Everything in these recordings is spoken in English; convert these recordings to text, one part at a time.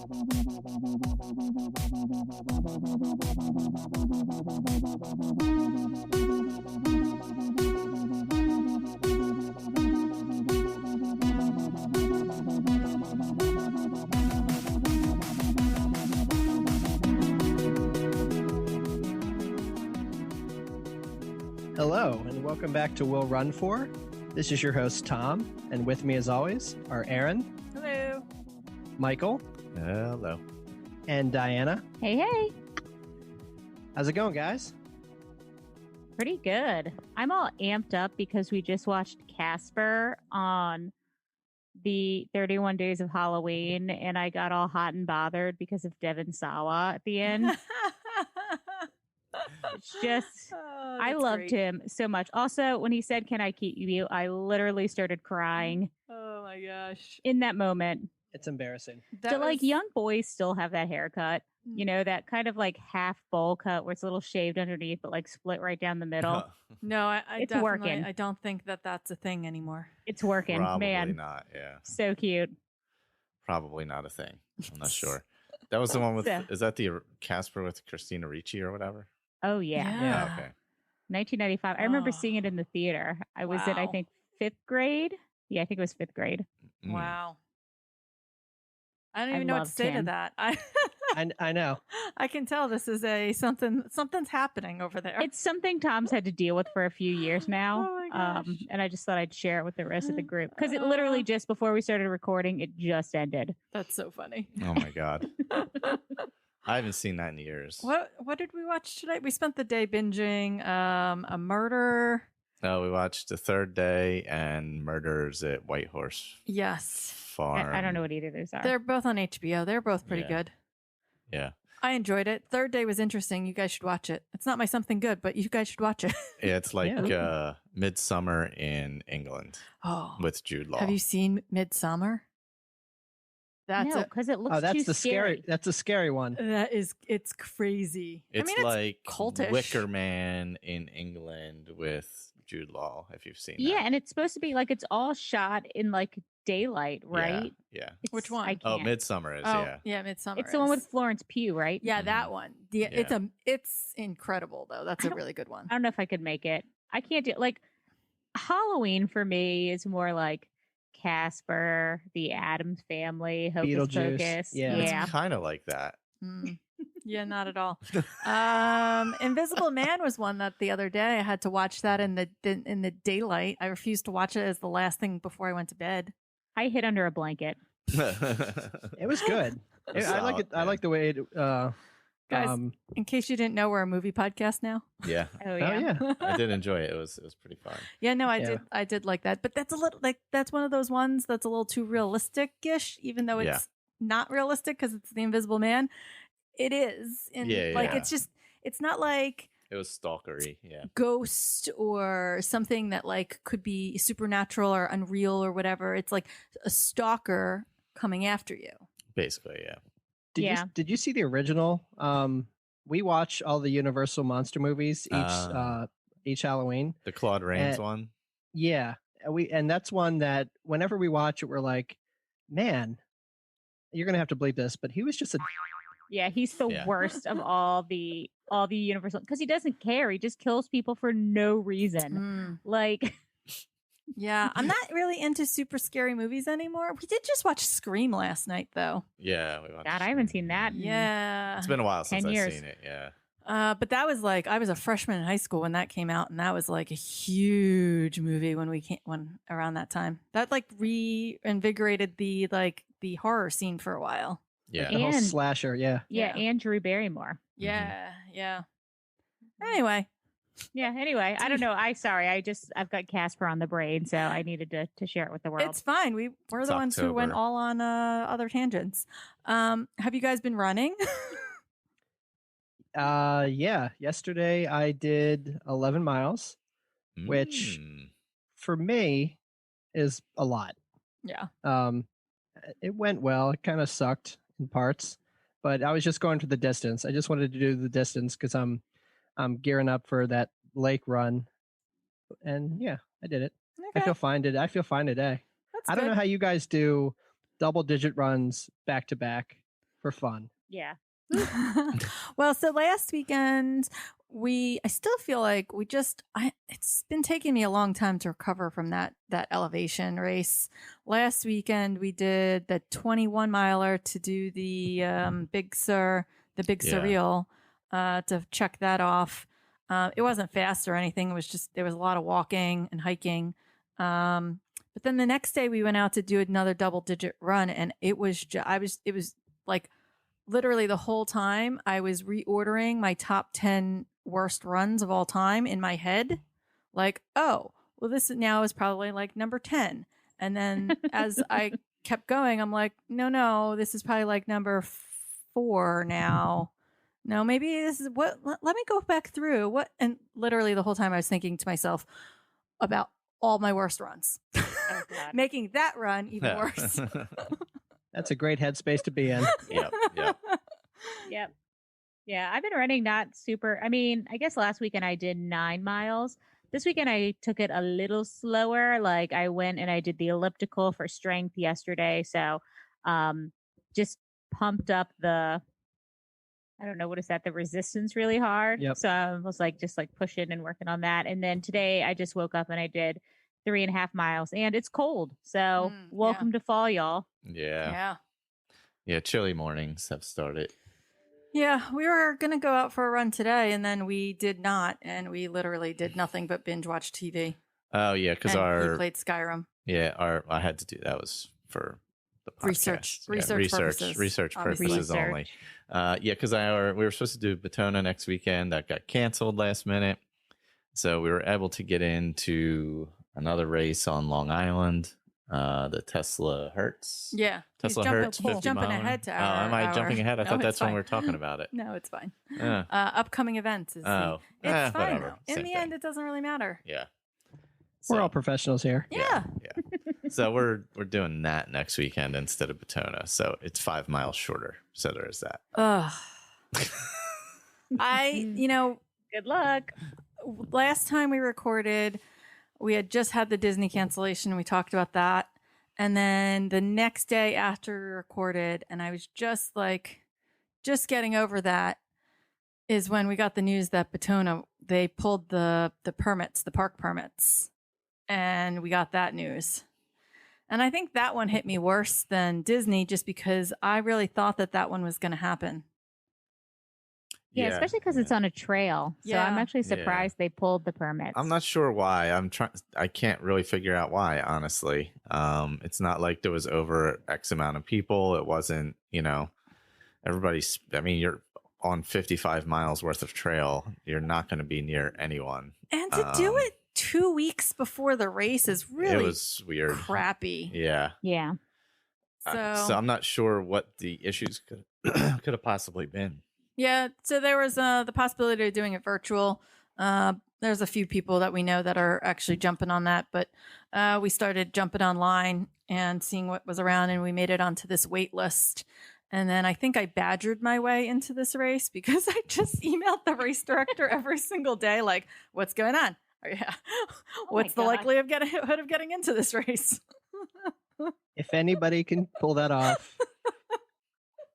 Hello, and welcome back to We'll Run For. This is your host, Tom, and with me, as always, are Erin. Hello. Michael. Hello. And Diana. Hey, hey. How's it going, guys? Pretty good. I'm all amped up because we just watched Casper on the 31 Days of Halloween, and I got all hot and bothered because of Devon Sawa at the end. It's just, I loved him so much. Also, when he said, "Can I keep you?" I literally started crying. Oh my gosh. In that moment. It's embarrassing. Like young boys still have that haircut. You know, that kind of like half bowl cut where it's a little shaved underneath, but like split right down the middle. No, it's working. I don't think that that's a thing anymore. It's working. Probably Man. not, yeah. So cute. Probably not a thing. I'm not sure. That was the one with, is that the Casper with Christina Ricci or whatever? Oh, yeah. Yeah. Okay. 1995. I remember seeing it in the theater. I was in, I think, 5th grade. Yeah, I think it was 5th grade. Wow. I don't even know what to say to that. I know. I can tell this is something's happening over there. It's something Tom's had to deal with for a few years now. Oh my gosh. And I just thought I'd share it with the rest of the group because it literally just before we started recording, it just ended. That's so funny. Oh my God. I haven't seen that in years. What did we watch today? We spent the day binging a murder. No, we watched The Third Day and Murders at Whitehorse. Yes. Farm. I don't know what either of those are. They're both on HBO. They're both pretty good. Yeah. I enjoyed it. Third Day was interesting. You guys should watch it. It's not my something good, but you guys should watch it. Yeah, it's like Midsummer in England. Oh. With Jude Law. Have you seen Midsummer? No, because it looks too scary. That's a scary one. It's crazy. It's it's like cultish. Wicker Man in England with Jude Law, if you've seen that. Yeah, and it's supposed to be like it's all shot in like daylight, right? Yeah. Which one? Midsummer is, Yeah, Midsummer. It's the one with Florence Pugh, right? Yeah, that one. It's incredible though. That's a really good one. I don't know if I could make it. I can't do like Halloween for me is more like Casper, the Addams Family, Hocus Pocus. Yeah. It's kind of like that. Yeah, not at all. Invisible Man was one that the other day I had to watch that in the daylight. I refused to watch it as the last thing before I went to bed. I hid under a blanket. It was good. I like it. I like the way it. Guys, in case you didn't know, we're a movie podcast now. Yeah. Oh yeah. I did enjoy it. It was pretty fun. Yeah, no, I did like that. But that's a little that's one of those ones that's a little too realistic-ish, even though it's not realistic because it's the Invisible Man. It is. And it's not like it was stalkery, Ghost or something that like could be supernatural or unreal or whatever. It's like a stalker coming after you. Basically, yeah. Did you see the original? We watch all the Universal monster movies each Halloween. The Claude Rains one. Yeah, and that's one that whenever we watch it, we're like, man, you're gonna have to bleep this, but he was just a. Yeah, he's the worst of all the Universal because he doesn't care. He just kills people for no reason. Like. Yeah, I'm not really into super scary movies anymore. We did just watch Scream last night, though. Yeah, we watched. God, I haven't seen that. Yeah, it's been a while since 10 years. I've seen it. Yeah. But that was like I was a freshman in high school when that came out, and that was like a huge movie when around that time. That like reinvigorated the horror scene for a while. Yeah, the whole slasher. Yeah, and Drew Barrymore. Yeah. Anyway. Yeah, anyway, I don't know. I've got Casper on the brain, so I needed to share it with the world. It's fine. We're the ones who went all on other tangents. Have you guys been running? Yeah. Yesterday I did 11 miles, which for me is a lot. Yeah. It went well. It kind of sucked in parts, but I was just going for the distance. I just wanted to do the distance because I'm gearing up for that lake run, and yeah, I did it. Okay. I feel fine today. I don't know how you guys do double-digit runs back to back for fun. Yeah. Well, so last weekend I still feel like it's been taking me a long time to recover from that elevation race. Last weekend we did the 21 miler to do the Big Sur Surreal to check that off. It wasn't fast or anything. It was just there was a lot of walking and hiking. But then the next day we went out to do another double-digit run, and it was like literally the whole time I was reordering my top 10 worst runs of all time in my head. Like, oh, well, this now is probably like number 10. And then as I kept going, I'm like, no, this is probably like number 4 now. No, maybe this is what, let me go back through what. And literally the whole time I was thinking to myself about all my worst runs, making that run even worse. That's a great headspace to be in. Yep. Yeah, I've been running not super. I mean, I guess last weekend I did 9 miles. This weekend I took it a little slower. Like I went and I did the elliptical for strength yesterday. So just pumped up the, I don't know, what is that? The resistance really hard. Yep. So I was like, just like pushing and working on that. And then today I just woke up and I did 3.5 miles and it's cold. So welcome to fall, y'all. Yeah. Chilly mornings have started. Yeah, we were going to go out for a run today, and then we did not, and we literally did nothing but binge watch TV. Oh, yeah, because we played Skyrim. Yeah, I had to do that was for the podcast. Research purposes only. Because we were supposed to do Batona next weekend. That got canceled last minute. So we were able to get into another race on Long Island. The Tesla Hertz. Yeah. Tesla Hertz. He's jumping ahead to our. Am I jumping ahead? I thought that's when we were talking about it. No, it's fine. Upcoming events. It's fine whatever. though. In the end, it doesn't really matter. Yeah. We're all professionals here. Yeah. So we're doing that next weekend instead of Batona. So it's 5 miles shorter. So there's that. Good luck. Last time we recorded, we had just had the Disney cancellation. We talked about that. And then the next day after we recorded, and I was just getting over that, is when we got the news that Batona, they pulled the permits, the park permits. And we got that news. And I think that one hit me worse than Disney just because I really thought that one was going to happen. Yeah, especially because it's on a trail. So I'm actually surprised they pulled the permits. I'm not sure why. I can't really figure out why, honestly. It's not like there was over X amount of people. It wasn't, everybody's, you're on 55 miles worth of trail. You're not going to be near anyone. And to do it 2 weeks before the race is really it was weird. Crappy. Yeah. Yeah. So I'm not sure what the issues could have possibly been. Yeah, so there was the possibility of doing it virtual. There's a few people that we know that are actually jumping on that, but we started jumping online and seeing what was around, and we made it onto this wait list. And then I think I badgered my way into this race because I just emailed the race director every single day, like, what's going on? What's the likelihood of getting into this race? If anybody can pull that off,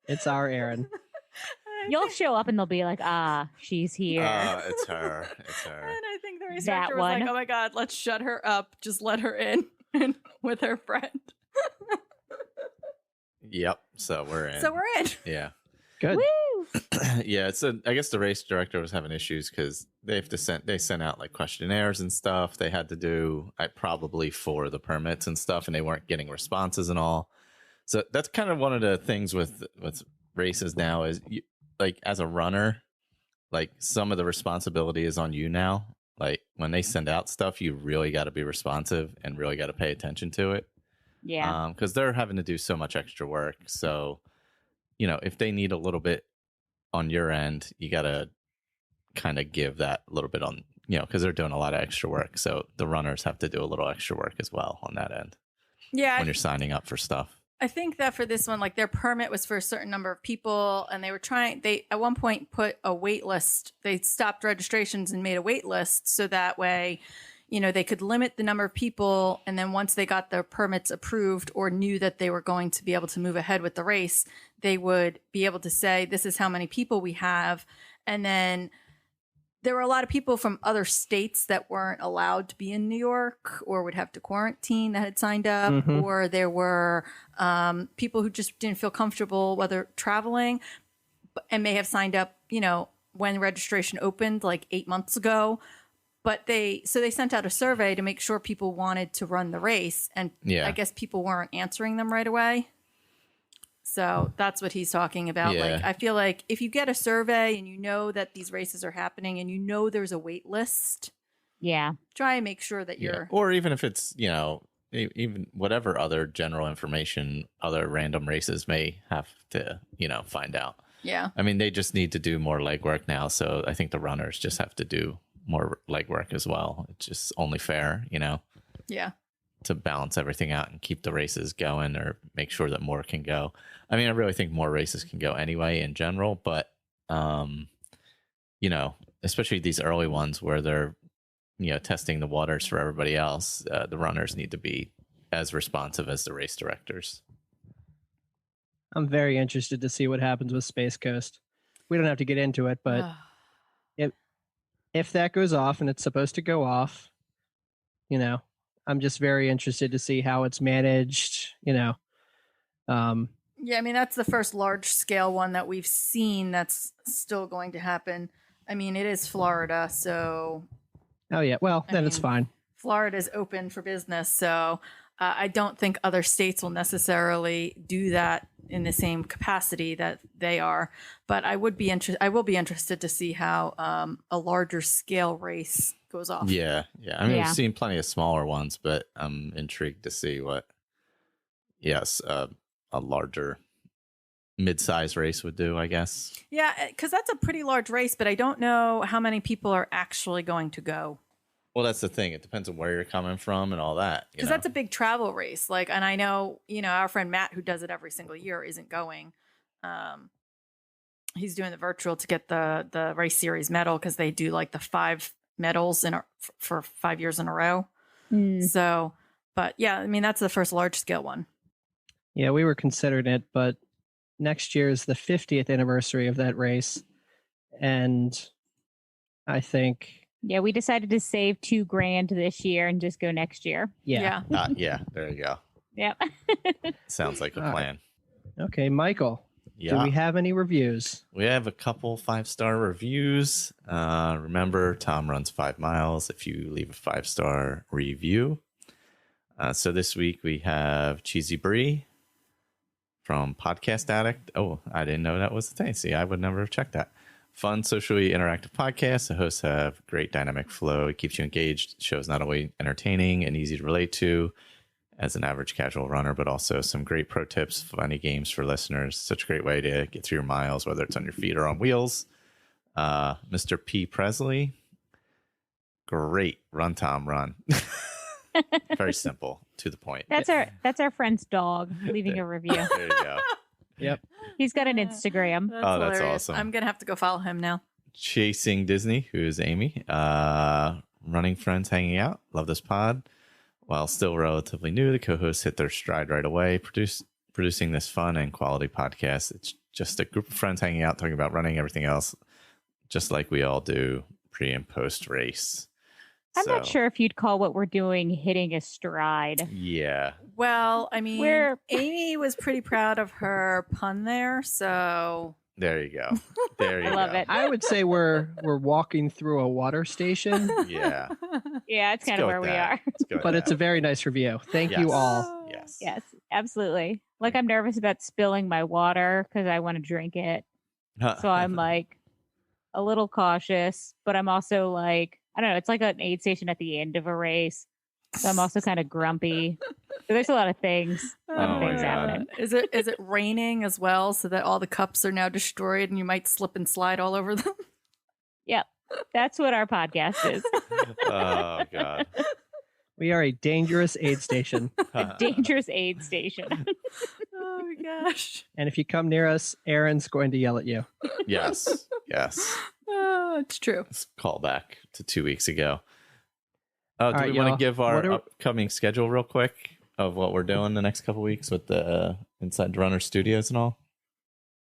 it's our Erin. You'll show up and they'll be like, she's here. It's her. It's her. And I think the researcher was like, oh my God, let's shut her up. Just let her in with her friend. Yep. So we're in. Yeah. Good. Woo! Yeah. So I guess the race director was having issues because they sent out like questionnaires and stuff. They had to do probably for the permits and stuff, and they weren't getting responses and all. So that's kind of one of the things with races now is like as a runner, like some of the responsibility is on you now. Like when they send out stuff, you really got to be responsive and really got to pay attention to it. Yeah. Because they're having to do so much extra work. So, if they need a little bit on your end, you got to kind of give that a little bit on, because they're doing a lot of extra work. So the runners have to do a little extra work as well on that end. Yeah. When you're signing up for stuff. I think that for this one, like their permit was for a certain number of people, and they at one point put a wait list. They stopped registrations and made a wait list so that way, they could limit the number of people. And then once they got their permits approved or knew that they were going to be able to move ahead with the race, they would be able to say, this is how many people we have. And then there were a lot of people from other states that weren't allowed to be in New York or would have to quarantine that had signed up, or there were people who just didn't feel comfortable whether traveling and may have signed up, when registration opened like 8 months ago. But they sent out a survey to make sure people wanted to run the race. And I guess people weren't answering them right away. So that's what he's talking about. Yeah. Like, I feel like if you get a survey and you know that these races are happening and there's a wait list. Yeah. Try and make sure that you're. Or even if it's, even whatever other general information other random races may have to, find out. Yeah. I mean, they just need to do more legwork now. So I think the runners just have to do more legwork as well. It's just only fair, Yeah. to balance everything out and keep the races going or make sure that more can go. I mean, I really think more races can go anyway in general, but, especially these early ones where they're, testing the waters for everybody else, the runners need to be as responsive as the race directors. I'm very interested to see what happens with Space Coast. We don't have to get into it, but if that goes off and it's supposed to go off, I'm just very interested to see how it's managed, Yeah, I mean, that's the first large scale one that we've seen that's still going to happen. I mean, it is Florida, so. Oh, yeah. Well, then it's fine. Florida's open for business, so I don't think other states will necessarily do that in the same capacity that they are. But I will be interested to see how a larger scale race goes off. Yeah. I mean, we've seen plenty of smaller ones, but I'm intrigued to see what, a larger mid-size race would do, I guess. Yeah, because that's a pretty large race, but I don't know how many people are actually going to go. Well, that's the thing. It depends on where you're coming from and all that. Because that's a big travel race. Like, and I know, our friend Matt, who does it every single year, isn't going. He's doing the virtual to get the race series medal because they do like the 5 medals for 5 years in a row. So, but yeah, I mean, that's the first large scale one. Yeah, we were considering it, but next year is the 50th anniversary of that race. And I think... Yeah, we decided to save $2,000 this year and just go next year. Yeah. There you go. Yep. Sounds like a plan. Okay, Michael. Yeah. Do we have any reviews? We have a couple 5-star reviews. Remember, Tom runs 5 miles if you leave a 5-star review. So this week we have Cheesy Brie from Podcast Addict. Oh, I didn't know that was the thing. See, I would never have checked that. Fun, socially interactive podcast. The hosts have great dynamic flow. It keeps you engaged. The show is not only entertaining and easy to relate to as an average casual runner, but also some great pro tips, funny games for listeners. Such a great way to get through your miles, whether it's on your feet or on wheels. Mr. P. Presley. Great. Run, Tom, run. Very simple, to the point. That's our friend's dog leaving a review. There you go. Yep. He's got an Instagram. That's awesome. I'm going to have to go follow him now. Chasing Disney, who is Amy. Running friends hanging out. Love this pod. While still relatively new, the co-hosts hit their stride right away, producing this fun and quality podcast. It's just a group of friends hanging out, talking about running, everything else, just like we all do pre and post race. I'm not sure if you'd call what we're doing hitting a stride. Yeah. Well, I mean, Amy was pretty proud of her pun there, so there you go. There you go. I love it. I would say we're walking through a water station. Yeah. Yeah, it's kind of where we are. But it's a very nice review. Thank you all. Yes. Yes, absolutely. Like, I'm nervous about spilling my water because I want to drink it. So I'm like a little cautious, but I'm also like, I don't know, it's like an aid station at the end of a race. So I'm also kind of grumpy. So there's a lot of things. Happening. Is it raining as well, so that all the cups are now destroyed and you might slip and slide all over them? Yep. That's what our podcast is. Oh, God. We are a dangerous aid station. A dangerous aid station. Oh, my gosh. And if you come near us, Erin's going to yell at you. Yes. Oh, it's true. Let's call back to 2 weeks ago. Do we want to give our upcoming schedule real quick of what we're doing the next couple weeks with the Inside the Runner Studios and all?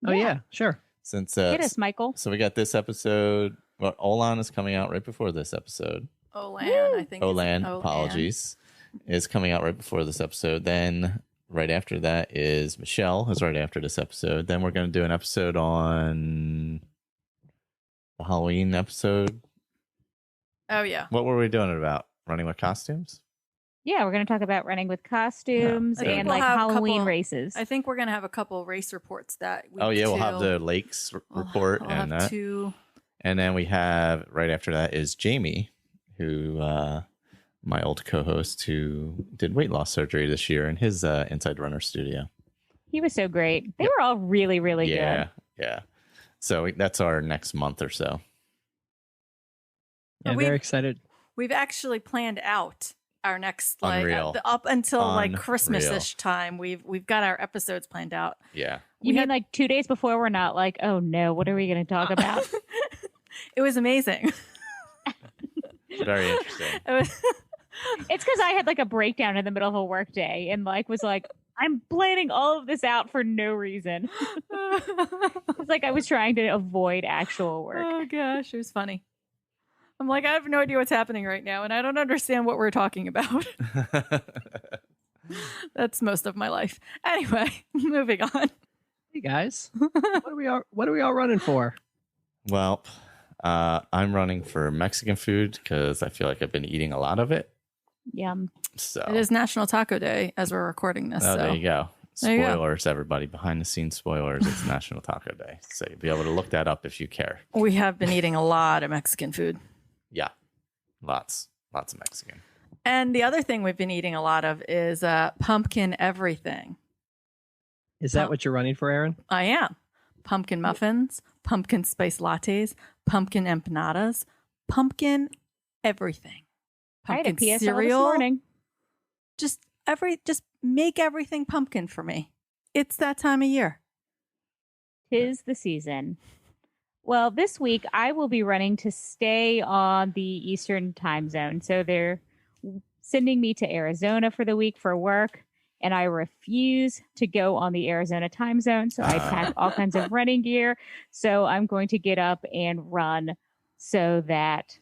Oh, yeah, sure. Since get us, Michael. So we got this episode. Well, Olan is coming out right before this episode. Olan, I think. Olan, apologies, is coming out right before this episode. Then right after that is Michelle, is right after this episode. Then we're going to do an episode on the Halloween episode. Oh, yeah. What were we doing it about? Running with costumes? Yeah, we're going to talk about running with costumes and like Halloween races. I think we're going to have a couple race reports that week. Oh, yeah, we'll have the lakes report and that. And then we have, right after that is Jamie, who, my old co-host, who did weight loss surgery this year in his Inside Runner studio. He was so great. They were all really, really good. Yeah. So that's our next month or so. Yeah, very excited. We've actually planned out our next up until like Christmas-ish time. We've got our episodes planned out. Yeah. You mean like 2 days before? We're not like, oh no, what are we going to talk about? It was amazing. Very interesting. It's because I had like a breakdown in the middle of a work day and like was like, I'm planning all of this out for no reason. It's like I was trying to avoid actual work. Oh gosh, it was funny. I'm like, I have no idea what's happening right now, and I don't understand what we're talking about. That's most of my life. Anyway, moving on. Hey guys, what are we all running for? Well, I'm running for Mexican food because I feel like I've been eating a lot of it. Yum. So it is National Taco Day as we're recording this. Oh, there you go. Spoilers, everybody. Behind the scenes spoilers. It's National Taco Day. So you'll be able to look that up if you care. We have been eating a lot of Mexican food. Yeah. Lots of Mexican. And the other thing we've been eating a lot of is pumpkin everything. Is that what you're running for, Erin? I am. Pumpkin muffins, pumpkin spice lattes, pumpkin empanadas, pumpkin everything. Pumpkin I had a PSL cereal. This morning. Just make everything pumpkin for me. It's that time of year. 'Tis the season. Well, this week I will be running to stay on the Eastern time zone. So they're sending me to Arizona for the week for work, and I refuse to go on the Arizona time zone. So I pack all kinds of running gear. So I'm going to get up and run so that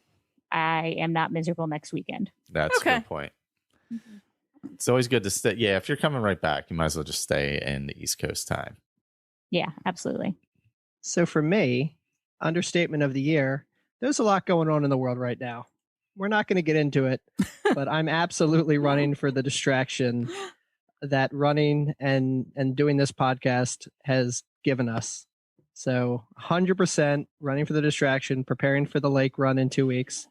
I am not miserable next weekend. That's a good point. It's always good to stay. Yeah, if you're coming right back, you might as well just stay in the East Coast time. Yeah, absolutely. So for me, understatement of the year, there's a lot going on in the world right now. We're not going to get into it, but I'm absolutely running for the distraction that running and doing this podcast has given us. So 100% running for the distraction, preparing for the lake run in 2 weeks.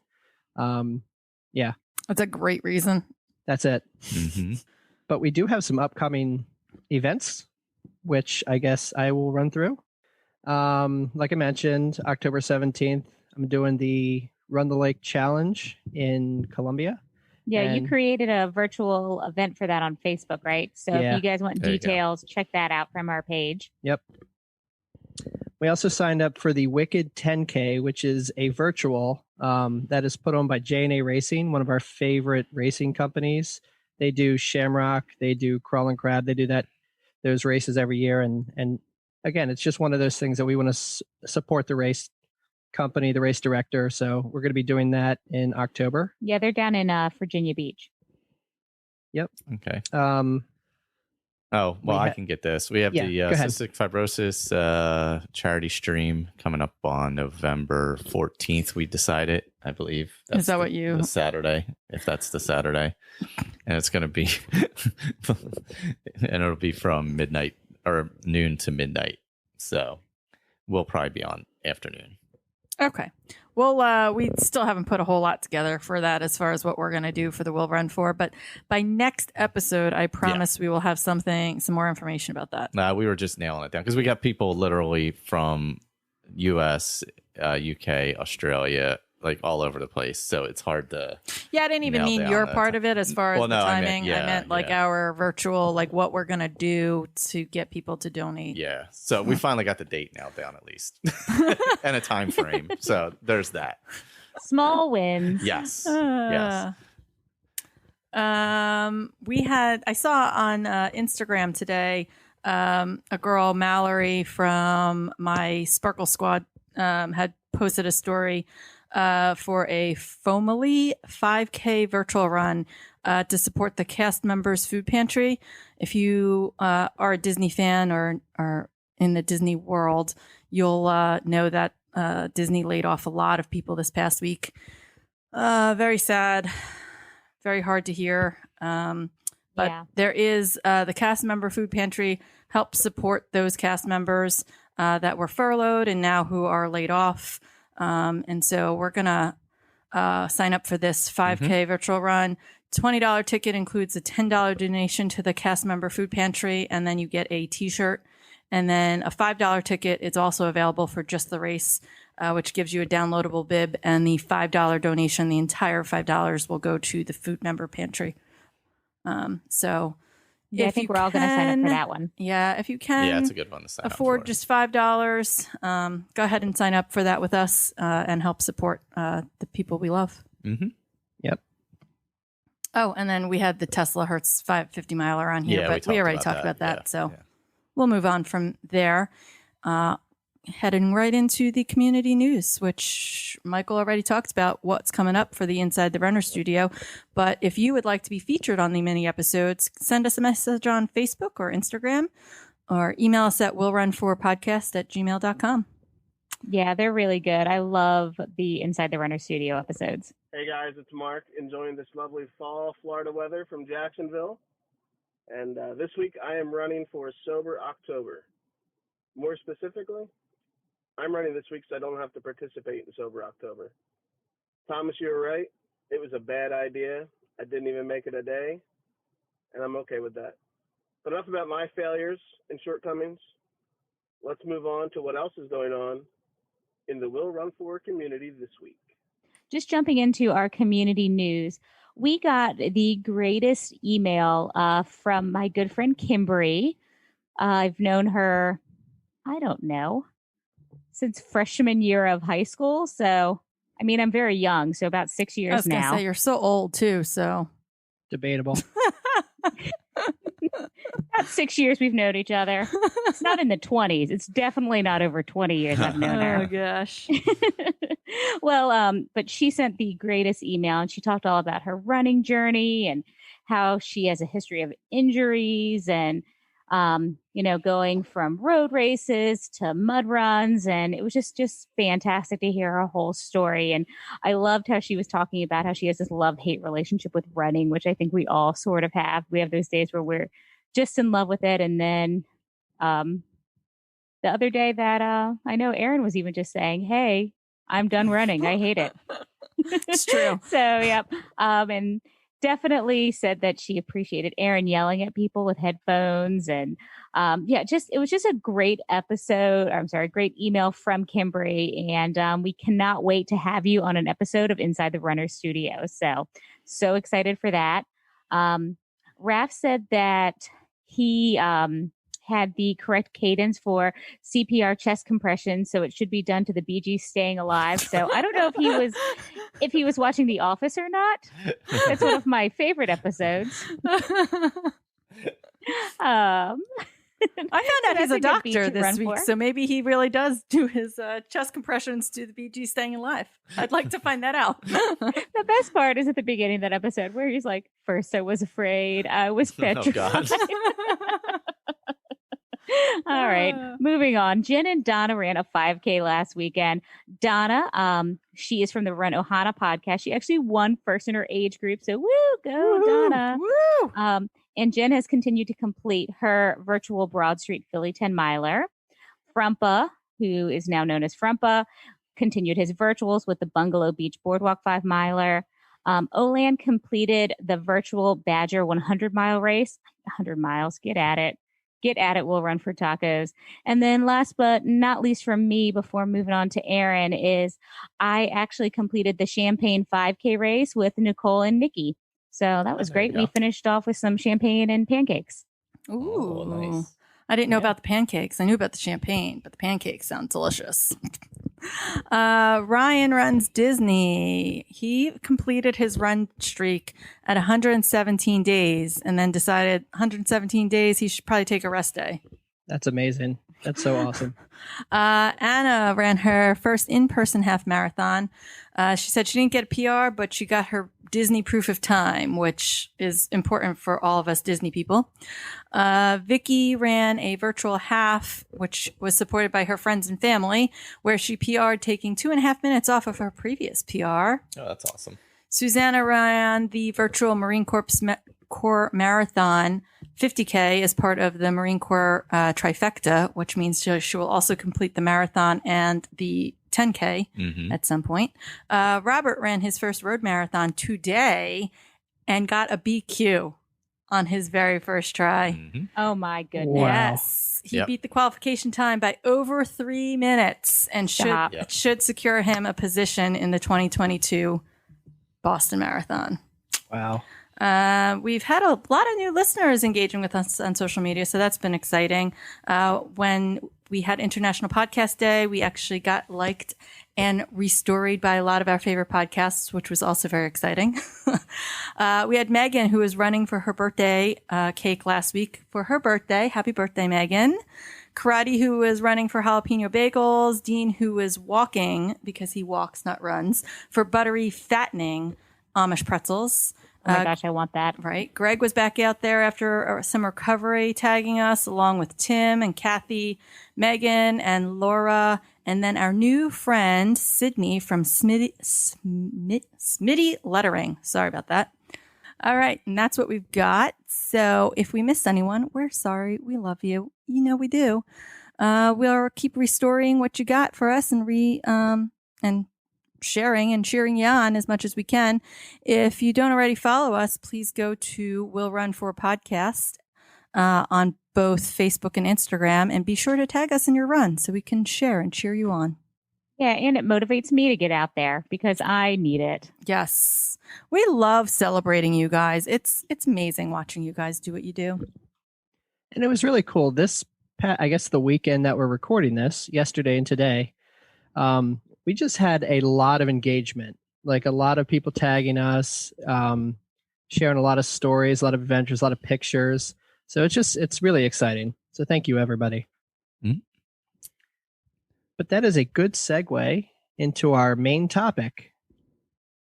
Yeah. That's a great reason. That's it. Mm-hmm. But we do have some upcoming events, which I guess I will run through. Like I mentioned, October 17th, I'm doing the Run the Lake Challenge in Columbia. Yeah, you created a virtual event for that on Facebook, right? So if you guys want details, check that out from our page. Yep. We also signed up for the Wicked 10K, which is a virtual that is put on by J&A Racing, one of our favorite racing companies. They do Shamrock, they do Crawl and Crab, they do those races every year. And again, it's just one of those things that we want to support the race company, the race director. So we're going to be doing that in October. Yeah, they're down in Virginia Beach. Yep. Okay. I can get this. We have the cystic fibrosis charity stream coming up on November 14th. We decided, I believe. Is that the Saturday, if that's the Saturday. And it's going to be, and it'll be from midnight or noon to midnight. So we'll probably be on afternoon. Okay. Well, we still haven't put a whole lot together for that as far as what we're going to do for the Will Run for. But by next episode, I promise we will have some more information about that. We were just nailing it down because we got people literally from US, UK, Australia, like all over the place. So it's hard to. Yeah, I didn't even mean your part of it as far as the timing. I meant our virtual, like what we're going to do to get people to donate. Yeah. So we finally got the date nailed down at least and a time frame. So there's that. Small wins. Yes. Yes. I saw on Instagram today, a girl, Mallory from my Sparkle Squad, had posted a story for a Fomally 5K virtual run to support the cast members' food pantry. If you are a Disney fan or are in the Disney world, you'll know that Disney laid off a lot of people this past week. Very sad, very hard to hear. But there is the cast member food pantry helps support those cast members that were furloughed and now who are laid off. And so we're going to sign up for this 5K virtual run. $20 ticket includes a $10 donation to the cast member food pantry, and then you get a t-shirt. And then a $5 ticket is also available for just the race, which gives you a downloadable bib. And the $5 donation, the entire $5 will go to the food member pantry. So I think we're all going to sign up for that one. Yeah, if you can, it's a good one to sign afford up for. just $5. Go ahead and sign up for that with us and help support the people we love. Mm-hmm. Yep. Oh, and then we had the Tesla Hertz 550 miler on here, but we already talked about that. So we'll move on from there. Heading right into the community news, which Michael already talked about what's coming up for the Inside the Runner Studio. But if you would like to be featured on the mini episodes, send us a message on Facebook or Instagram, or email us at willrun4podcast@gmail.com. Yeah, they're really good. I love the Inside the Runner Studio episodes. Hey guys, it's Mark, enjoying this lovely fall Florida weather from Jacksonville. And this week I am running for Sober October. More specifically, I'm running this week so I don't have to participate in Sober October. Thomas, you were right. It was a bad idea. I didn't even make it a day, and I'm okay with that. But enough about my failures and shortcomings. Let's move on to what else is going on in the Will Run For community this week. Just jumping into our community news, we got the greatest email from my good friend Kimberly. I've known her, I don't know, since freshman year of high school. So, I mean, I'm very young, so about 6 years now. I was going to say, you're so old too, so. Debatable. About 6 years we've known each other. It's not in the 20s. It's definitely not over 20 years I've known her. Oh, gosh. Well, but she sent the greatest email, and she talked all about her running journey and how she has a history of injuries and, going from road races to mud runs. And it was just fantastic to hear her whole story. And I loved how she was talking about how she has this love-hate relationship with running, which I think we all sort of have. We have those days where we're just in love with it. And then the other day that I know Erin was even just saying, hey, I'm done running. I hate it. It's true. So, yep. And definitely said that she appreciated Erin yelling at people with headphones. And it was just a great episode. Great email from Kimberly. And we cannot wait to have you on an episode of Inside the Runner Studio. So excited for that. Raph said that he had the correct cadence for CPR chest compression, so it should be done to the Bee Gees Staying Alive. So I don't know if he was watching The Office or not. That's one of my favorite episodes. I found out he's a doctor this week, so maybe he really does do his chest compressions to the Bee Gees Staying Alive. I'd like to find that out. The best part is at the beginning of that episode where he's like, first I was afraid, I was petrified. Oh, God. All right, moving on. Jen and Donna ran a 5K last weekend. Donna, she is from the Run Ohana podcast. She actually won first in her age group. So woo, go Donna. Woo! And Jen has continued to complete her virtual Broad Street Philly 10 miler. Frumpa, who is now known as Frumpa, continued his virtuals with the Bungalow Beach Boardwalk 5 miler. Olan completed the virtual Badger 100 mile race. 100 miles, get at it. Get at it, we'll run for tacos. And then last but not least from me, before moving on to Erin, is I actually completed the Champagne 5K race with Nicole and Nikki. So that was great. We finished off with some champagne and pancakes. Ooh, nice. I didn't know about the pancakes. I knew about the champagne, but the pancakes sound delicious. Ryan runs Disney. He completed his run streak at 117 days and then decided 117 days he should probably take a rest day. That's amazing. That's so awesome. Anna ran her first in-person half marathon. She said she didn't get a PR, but she got her Disney proof of time, which is important for all of us Disney people. Vicky ran a virtual half, which was supported by her friends and family, where she PR'd taking 2.5 minutes off of her previous PR. Oh, that's awesome. Susanna ran the virtual Marine Corps Marathon 50K as part of the Marine Corps trifecta, which means she will also complete the marathon and the 10K at some point. Robert ran his first road marathon today and got a BQ on his very first try. Oh my goodness. Wow. Yes. He beat the qualification time by over 3 minutes and should secure him a position in the 2022 Boston Marathon. Wow. We've had a lot of new listeners engaging with us on social media, so that's been exciting. When we had International Podcast Day, we actually got liked and restoried by a lot of our favorite podcasts, which was also very exciting. We had Megan, who was running for her birthday cake last week for her birthday. Happy birthday, Megan. Karate, who was running for jalapeno bagels. Dean, who was walking, because he walks, not runs, for buttery fattening Amish pretzels. Oh my gosh, I want that. Right. Greg was back out there after some recovery, tagging us along with Tim and Kathy, Megan and Laura, and then our new friend, Sydney from Smitty Lettering. Sorry about that. All right. And that's what we've got. So if we missed anyone, we're sorry. We love you. You know we do. We'll keep restoring what you got for us and sharing and cheering you on as much as we can. If you don't already follow us, please go to Will Run For Podcast on both Facebook and Instagram, and be sure to tag us in your run so we can share and cheer you on. Yeah, and it motivates me to get out there because I need it. Yes. We love celebrating you guys. It's amazing watching you guys do what you do. And it was really cool. I guess the weekend that we're recording this, yesterday and today, we just had a lot of engagement, like a lot of people tagging us, sharing a lot of stories, a lot of adventures, a lot of pictures. So it's really exciting. So thank you, everybody. Mm-hmm. But that is a good segue into our main topic,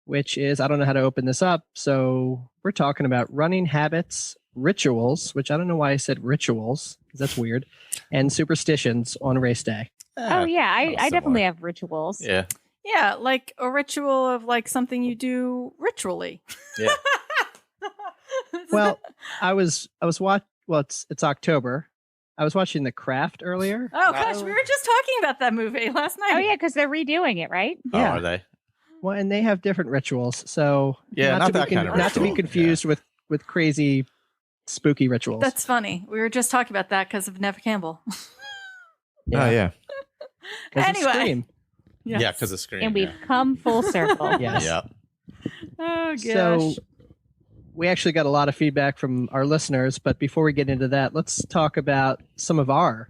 which is, I don't know how to open this up. So we're talking about running habits, rituals, which I don't know why I said rituals, because that's weird, and superstitions on race day. Oh yeah, I definitely have rituals. Yeah. Yeah, like a ritual of like something you do ritually. Yeah. Well, it's October. I was watching The Craft earlier. Oh gosh, we were just talking about that movie last night. Oh yeah, because they're redoing it, right? Yeah. Oh, are they? Well, and they have different rituals. So yeah, not to be confused with crazy spooky rituals. That's funny. We were just talking about that because of Neve Campbell. Yeah. Oh yeah. Anyway. Yes. Yeah, because of Scream. And we've come full circle. Yes. Yep. Oh gosh. So we actually got a lot of feedback from our listeners, but before we get into that, let's talk about some of our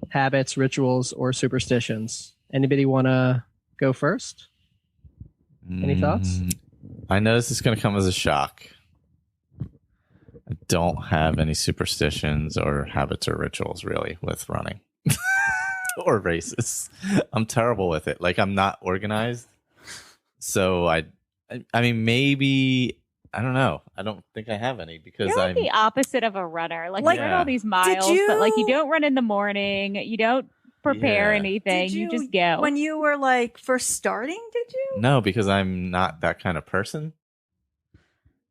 habits, rituals, or superstitions. Anybody want to go first? Any thoughts? I know this is going to come as a shock. I don't have any superstitions or habits or rituals really with running or races. I'm terrible with it. Like, I'm not organized. So I mean, maybe, I don't know. I don't think I have any because You're like the opposite of a runner. Like you run all these miles, but like you don't run in the morning. You don't prepare anything. You just go. When you were like first starting, did you? No, because I'm not that kind of person.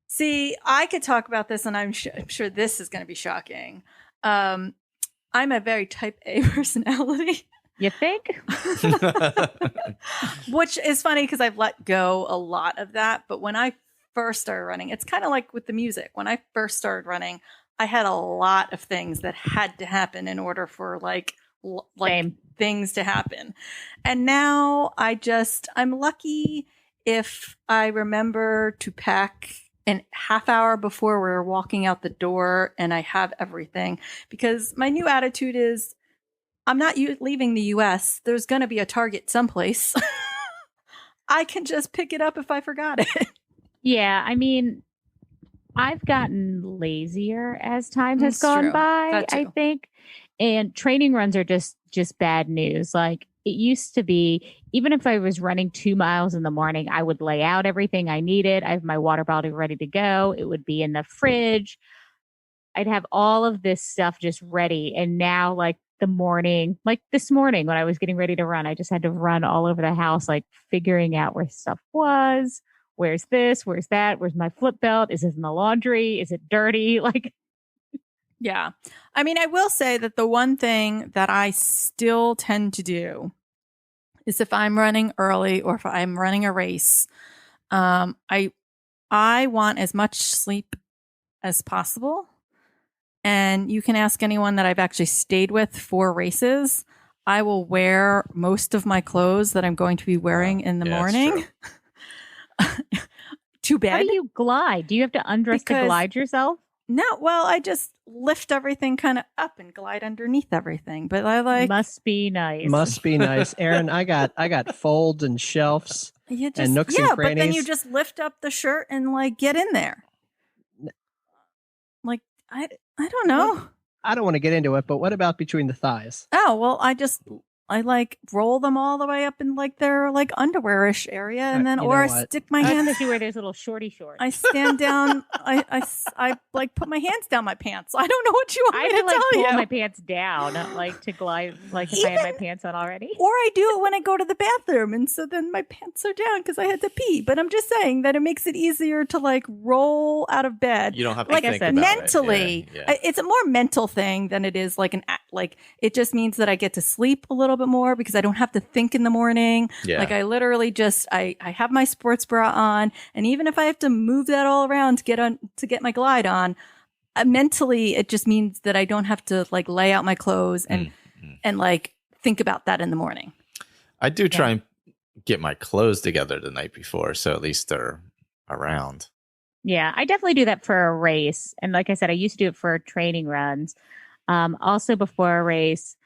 See, I could talk about this, and I'm sure this is going to be shocking. I'm a very type A personality. You think? Which is funny because I've let go a lot of that. But when I first started running, it's kind of like with the music. When I first started running, I had a lot of things that had to happen in order for like things to happen. And now I'm lucky if I remember to pack a half hour before we're walking out the door and I have everything, because my new attitude is I'm not leaving the US. There's going to be a Target someplace. I can just pick it up if I forgot it. Yeah, I mean, I've gotten lazier as time has gone by, I think. And training runs are just bad news. Like, it used to be, even if I was running 2 miles in the morning, I would lay out everything I needed. I have my water bottle ready to go. It would be in the fridge. I'd have all of this stuff just ready. And now, like the morning, like this morning when I was getting ready to run, I just had to run all over the house, like figuring out where stuff was. Where's this? Where's that? Where's my flip belt? Is it in the laundry? Is it dirty? Like, yeah. I mean, I will say that the one thing that I still tend to do is if I'm running early or if I'm running a race, I want as much sleep as possible. And you can ask anyone that I've actually stayed with for races. I will wear most of my clothes that I'm going to be wearing in the morning. To bed. How do you glide? Do you have to undress to glide yourself? No, well, I just lift everything kind of up and glide underneath everything. But I like must be nice. Must be nice, Erin. I got folds and shelves and nooks and crannies. But then you just lift up the shirt and like get in there. Like I don't know. I don't want to get into it, but what about between the thighs? Oh well, I like roll them all the way up in like their like underwearish area, and then or I stick my hands. You wear those little shorty shorts. I stand down. I like put my hands down my pants. I don't know what you want me to tell you. I pull my pants down, like to glide, like if I had my pants on already. Or I do it when I go to the bathroom, and so then my pants are down because I had to pee. But I'm just saying that it makes it easier to like roll out of bed. You don't have to like think about mentally. It. Yeah. It's a more mental thing than it is like it just means that I get to sleep a little bit more because I don't have to think in the morning. Yeah. Like I literally just I have my sports bra on, and even if I have to move that all around to get my glide on, mentally it just means that I don't have to like lay out my clothes and like think about that in the morning. I do try and get my clothes together the night before, so at least they're around. Yeah, I definitely do that for a race, and like I said, I used to do it for training runs. Also before a race,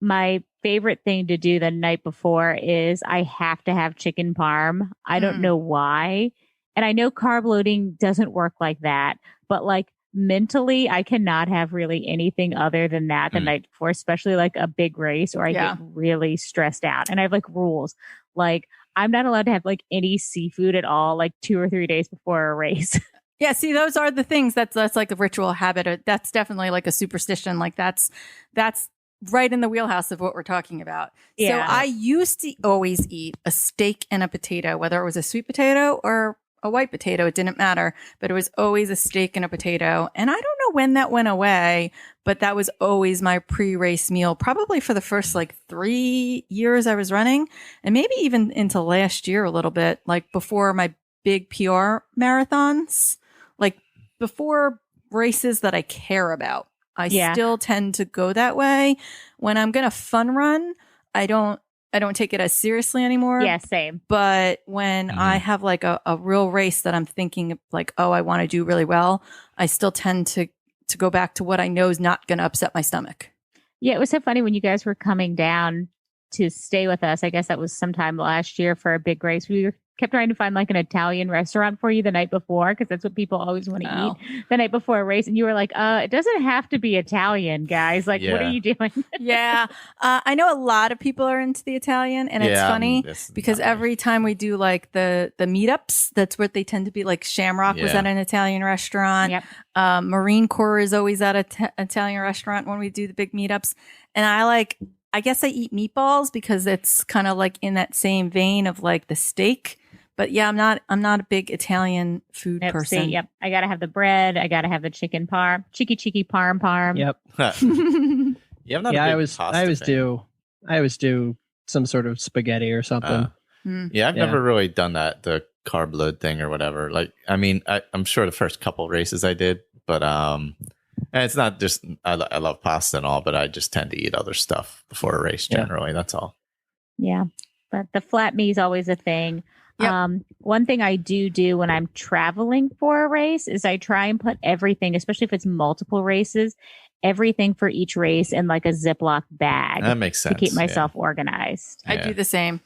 my favorite thing to do the night before is I have to have chicken parm. I don't know why. And I know carb loading doesn't work like that, but like mentally, I cannot have really anything other than that the night before, especially like a big race or I get really stressed out. And I have like rules. Like I'm not allowed to have like any seafood at all, like 2 or 3 days before a race. Yeah, see, those are the things that's like a ritual habit. That's definitely like a superstition. Like that's right in the wheelhouse of what we're talking about. Yeah. So I used to always eat a steak and a potato, whether it was a sweet potato or a white potato. It didn't matter, but it was always a steak and a potato. And I don't know when that went away, but that was always my pre-race meal, probably for the first like 3 years I was running, and maybe even into last year a little bit, like before my big PR marathons, like before races that I care about. I still tend to go that way. When I'm going to fun run, I don't take it as seriously anymore. Yeah, same. But when I have like a real race that I'm thinking like, oh, I want to do really well, I still tend to go back to what I know is not going to upset my stomach. Yeah, it was so funny when you guys were coming down to stay with us. I guess that was sometime last year for a big race. We kept trying to find like an Italian restaurant for you the night before, because that's what people always want to eat the night before a race. And you were like, it doesn't have to be Italian, guys. Like, what are you doing? I know a lot of people are into the Italian, and it's funny because every time we do like the meetups, that's what they tend to be. Like Shamrock was at an Italian restaurant. Yep. Marine Corps is always at an Italian restaurant when we do the big meetups. And I guess I eat meatballs because it's kind of like in that same vein of like the steak. But yeah, I'm not a big Italian food person. See, I gotta have the bread. I gotta have the chicken parm, cheeky parm. Yep. I'm not a big pasta I always do some sort of spaghetti or something. I've never really done that, the carb load thing or whatever. Like, I mean, I'm sure the first couple races I did, but and it's not just I love pasta and all, but I just tend to eat other stuff before a race generally. That's all. Yeah, but the flat me is always a thing. Yep. One thing I do when I'm traveling for a race is I try and put everything, especially if it's multiple races, everything for each race in like a Ziploc bag. That makes sense. To keep myself organized. I do the same.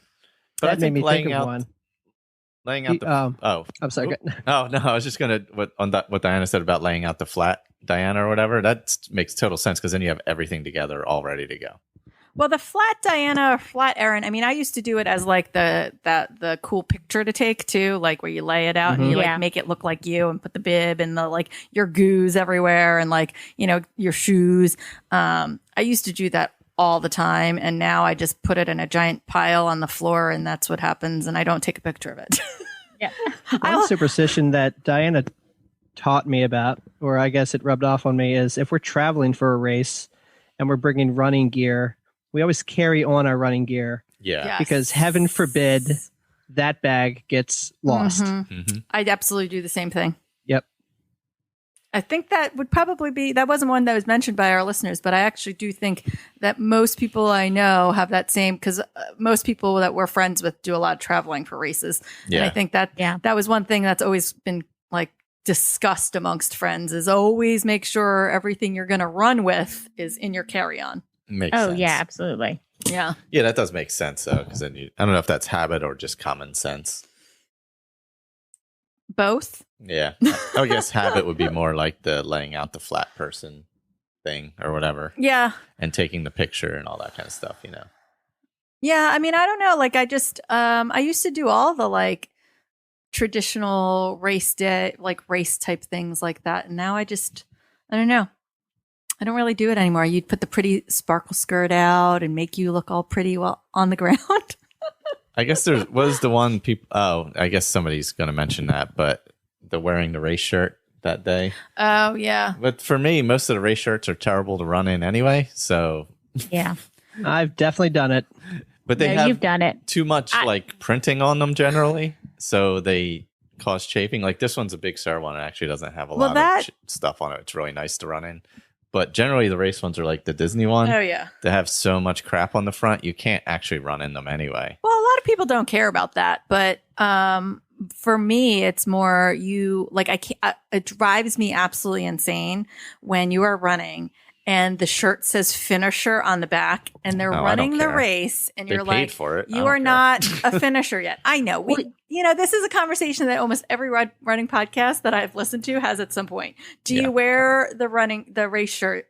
But that made me think of one. Laying out the I'm sorry. Oh no, I was just gonna what Diana said about laying out the flat Diana or whatever. That makes total sense because then you have everything together all ready to go. Well, the flat Diana or flat Erin, I mean, I used to do it as like the cool picture to take too, like where you lay it out and you like make it look like you and put the bib and the like your goos everywhere and like, you know, your shoes. I used to do that all the time, and now I just put it in a giant pile on the floor and that's what happens, and I don't take a picture of it. One superstition that Diana taught me about, or I guess it rubbed off on me, is if we're traveling for a race and we're bringing running gear, we always carry on our running gear. Yeah. Yes. Because heaven forbid that bag gets lost. I'd absolutely do the same thing. Yep. I think that would probably be, that wasn't one that was mentioned by our listeners, but I actually do think that most people I know have that same, because most people that we're friends with do a lot of traveling for races. Yeah. And I think that that was one thing that's always been like discussed amongst friends, is always make sure everything you're going to run with is in your carry-on. Makes sense. Yeah, absolutely. Yeah. Yeah, that does make sense though, because then I don't know if that's habit or just common sense. Both. Yeah, I guess habit would be more like the laying out the flat person thing or whatever. Yeah. And taking the picture and all that kind of stuff, you know. Yeah, I mean, I don't know. Like, I just, I used to do all the like traditional race day, like race type things like that, and now I don't know. I don't really do it anymore. You'd put the pretty sparkle skirt out and make you look all pretty while on the ground. I guess there was the one people. Oh, I guess somebody's going to mention that, but the wearing the race shirt that day. Oh yeah. But for me, most of the race shirts are terrible to run in anyway. So yeah, I've definitely done it. But they have you've done it. Too much like printing on them generally, so they cause chafing. Like this one's a Big Sur one. It actually doesn't have a lot of stuff on it. It's really nice to run in. But generally, the race ones are like the Disney one. Oh, yeah. They have so much crap on the front, you can't actually run in them anyway. Well, a lot of people don't care about that. But for me, it's more it drives me absolutely insane when you are running and the shirt says finisher on the back and they're running the race and you're like, for it. You are not a finisher yet. I know. This is a conversation that almost every running podcast that I've listened to has at some point. Do you wear the race shirt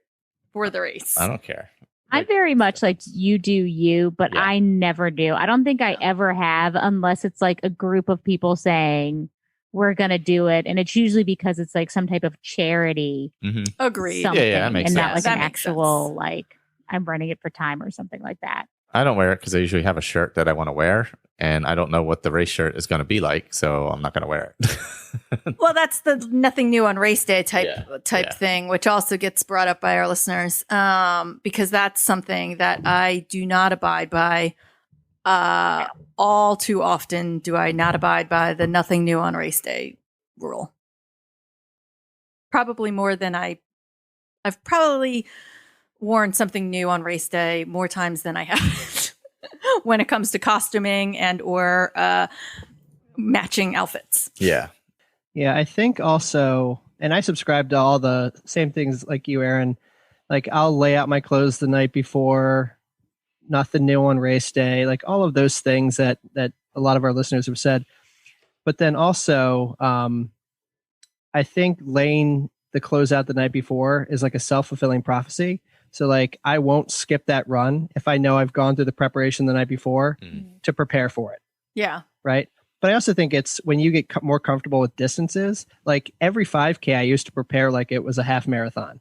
for the race? I don't care. I'm very much like you do you, but I never do. I don't think I ever have, unless it's like a group of people saying we're going to do it. And it's usually because it's like some type of charity. Agreed. Yeah, that makes sense. And not like that an actual, like I'm running it for time or something like that. I don't wear it because I usually have a shirt that I want to wear. And I don't know what the race shirt is going to be like. So I'm not going to wear it. Well, that's the nothing new on race day type thing, which also gets brought up by our listeners, because that's something that I do not abide by. All too often do I not abide by the nothing new on race day rule. Probably more than I've probably worn something new on race day more times than I have when it comes to costuming and or matching outfits. Yeah. Yeah, I think also, and I subscribe to all the same things like you, Erin. Like I'll lay out my clothes the night before, nothing new on race day, like all of those things that a lot of our listeners have said. But then also, I think laying the clothes out the night before is like a self-fulfilling prophecy. So like I won't skip that run if I know I've gone through the preparation the night before to prepare for it. Yeah. Right. But I also think it's when you get more comfortable with distances, like every 5K I used to prepare like it was a half marathon.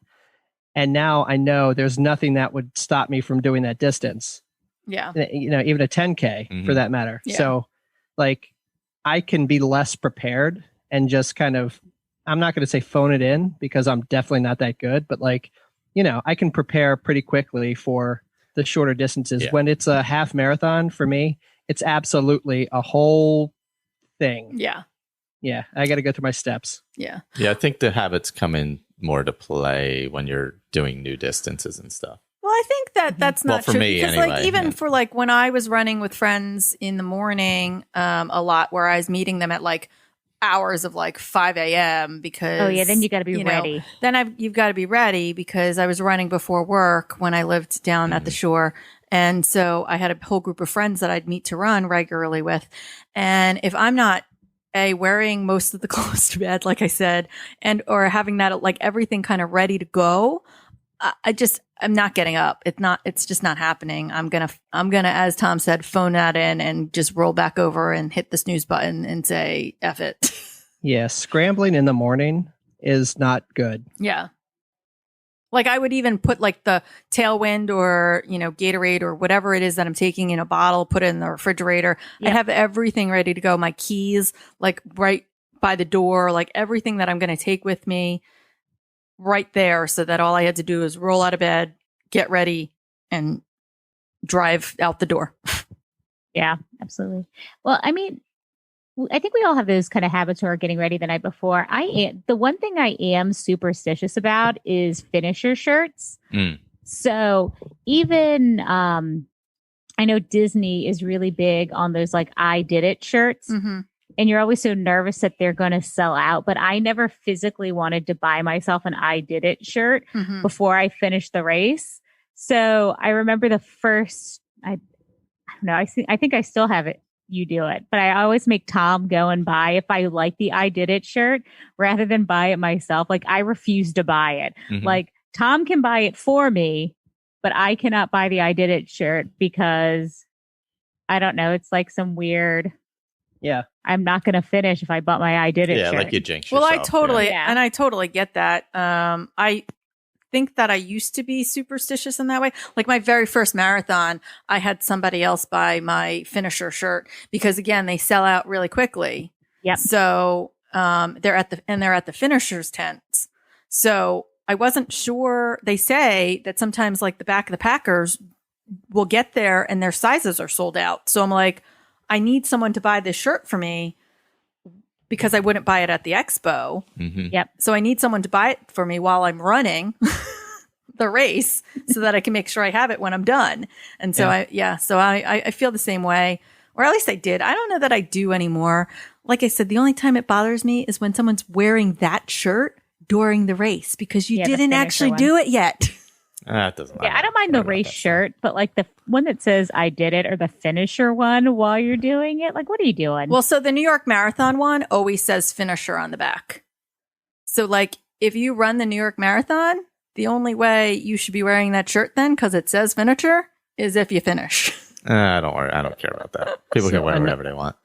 And now I know there's nothing that would stop me from doing that distance. Yeah. Even a 10K for that matter. Yeah. So like I can be less prepared and just kind of, I'm not going to say phone it in because I'm definitely not that good, but like, I can prepare pretty quickly for the shorter distances. When it's a half marathon for me, it's absolutely a whole thing. Yeah. Yeah. I got to go through my steps. Yeah. Yeah. I think the habits come in more to play when you're doing new distances and stuff. Well, I think that's not for true. me because anyway, like even for like when I was running with friends in the morning, a lot where I was meeting them at like hours of like 5 a.m. because then you got to be ready. You've got to be ready because I was running before work when I lived down at the shore. And so I had a whole group of friends that I'd meet to run regularly with. And if I'm not wearing most of the clothes to bed, like I said, or having that like everything kind of ready to go, I'm not getting up. It's just not happening. I'm gonna, as Tom said, phone that in and just roll back over and hit the snooze button and say, F it. Yeah. Scrambling in the morning is not good. Yeah. Like I would even put like the Tailwind or, Gatorade or whatever it is that I'm taking in a bottle, put it in the refrigerator. Yep. I have everything ready to go. My keys, like right by the door, like everything that I'm going to take with me right there, so that all I had to do is roll out of bed, get ready, and drive out the door. Yeah, absolutely. Well, I mean, I think we all have those kind of habits who are getting ready the night before. The one thing I am superstitious about is finisher shirts. So even I know Disney is really big on those like I did it shirts. Mm-hmm. And you're always so nervous that they're going to sell out. But I never physically wanted to buy myself an I did it shirt before I finished the race. So I remember the first, I don't know, I think I still have it. You do it. But I always make Tom go and buy, if I like the I did it shirt, rather than buy it myself. Like I refuse to buy it. Mm-hmm. Like Tom can buy it for me, but I cannot buy the I did it shirt because I don't know. It's like some weird. Yeah. I'm not going to finish if I bought my I did it shirt. Yeah, like you jinx yourself. Well, I totally get that. I think that I used to be superstitious in that way. Like my very first marathon, I had somebody else buy my finisher shirt because again, they sell out really quickly. Yep. So they're at the finishers tents. So I wasn't sure. They say that sometimes like the back of the packers will get there and their sizes are sold out. So I'm like, I need someone to buy this shirt for me because I wouldn't buy it at the expo. Mm-hmm. Yep. So I need someone to buy it for me while I'm running the race so that I can make sure I have it when I'm done. And so I feel the same way, or at least I did. I don't know that I do anymore. Like I said, the only time it bothers me is when someone's wearing that shirt during the race because you didn't actually do it yet. It doesn't matter. Yeah, I don't mind the race shirt, but like the one that says I did it or the finisher one while you're doing it, like what are you doing? Well, so the New York Marathon one always says finisher on the back. So like if you run the New York Marathon, the only way you should be wearing that shirt then, because it says finisher, is if you finish. Don't worry. I don't care about that. People can wear whatever they want.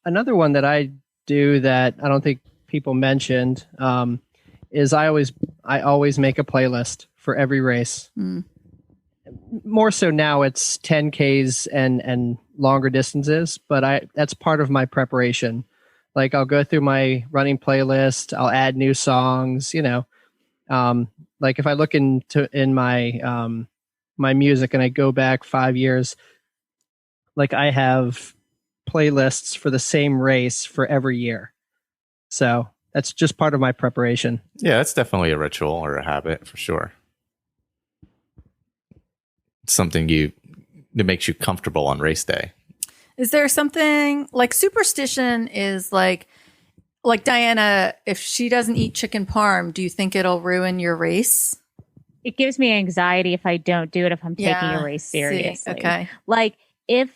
Another one that I do that I don't think people mentioned is I always make a playlist for every race. More so now it's 10Ks and longer distances, but that's part of my preparation. Like I'll go through my running playlist, I'll add new songs, like if I look in my my music and I go back 5 years, like I have playlists for the same race for every year. So that's just part of my preparation. Yeah, that's definitely a ritual or a habit for sure. Something that makes you comfortable on race day. Is there something like superstition is like Diana, if she doesn't eat chicken parm, do you think it'll ruin your race? It gives me anxiety if I don't do it, if I'm taking a race seriously. Okay. Like if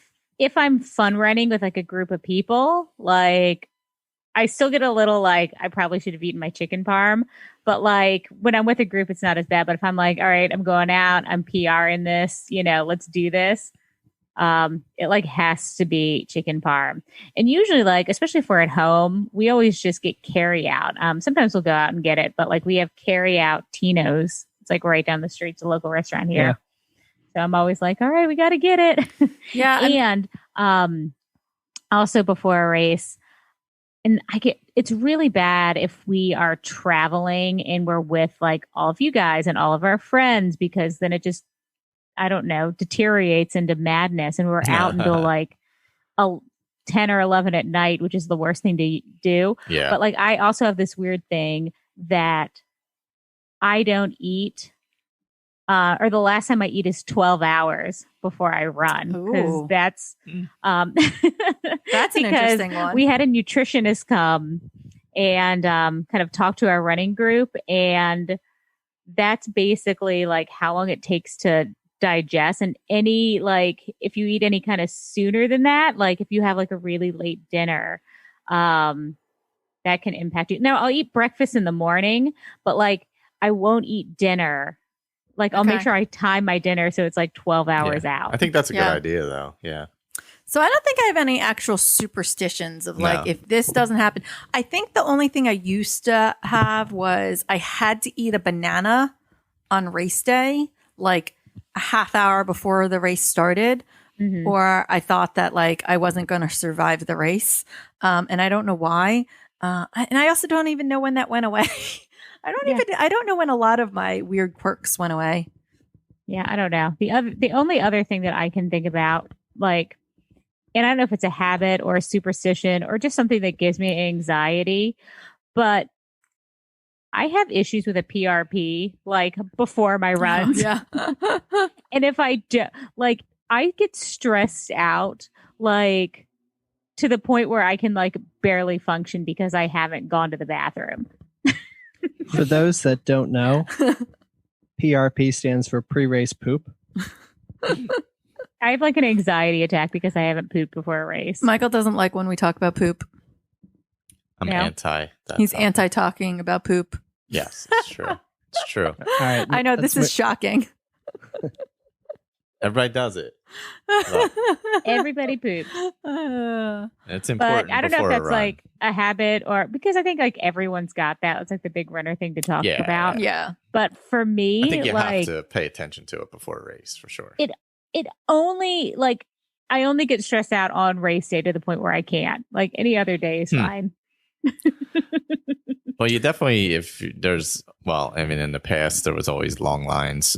I'm fun running with like a group of people, like I still get a little like I probably should have eaten my chicken parm. But like when I'm with a group, it's not as bad. But if I'm like, all right, I'm going out, I'm PRing this, let's do this. It like has to be chicken parm. And usually like, especially if we're at home, we always just get carry out. Sometimes we'll go out and get it, but like we have carry out Tino's. It's like right down the street. It's a local restaurant here. Yeah. So I'm always like, all right, we got to get it. Yeah. And also before a race, and it's really bad if we are traveling and we're with like all of you guys and all of our friends, because then it just, I don't know, deteriorates into madness and we're out until like 10 or 11 at night, which is the worst thing to do. Yeah. But like, I also have this weird thing that I don't eat or the last time I eat is 12 hours before I run, because that's that's an interesting one. We had a nutritionist come and kind of talk to our running group, and that's basically like how long it takes to digest. And any, like, if you eat any kind of sooner than that, like if you have like a really late dinner, that can impact you. Now I'll eat breakfast in the morning, but like I won't eat dinner. Like I'll make sure I time my dinner so it's like 12 hours out. I think that's a good idea though. Yeah. So I don't think I have any actual superstitions of like, if this doesn't happen. I think the only thing I used to have was I had to eat a banana on race day, like a half hour before the race started. Mm-hmm. Or I thought that like I wasn't going to survive the race. And I don't know why. And I also don't even know when that went away. I don't know when a lot of my weird quirks went away. Yeah, I don't know. The only other thing that I can think about, like, and I don't know if it's a habit or a superstition or just something that gives me anxiety, but I have issues with a PRP like before my runs. Yeah. And if I do, like, I get stressed out, like to the point where I can like barely function because I haven't gone to the bathroom. For those that don't know, PRP stands for pre-race poop. I have like an anxiety attack because I haven't pooped before a race. Michael doesn't like when we talk about poop. I'm anti. He's anti-talking about poop. Yes, it's true. It's true. All right, I know this is shocking. Everybody does it. Everybody poops. It's important. But I don't know if that's like a habit or because I think like everyone's got that. It's like the big runner thing to talk about. Yeah. But for me, I think you like, have to pay attention to it before a race for sure. It only like I only get stressed out on race day to the point where I can't. Like any other day is fine. Well, you definitely, in the past, there was always long lines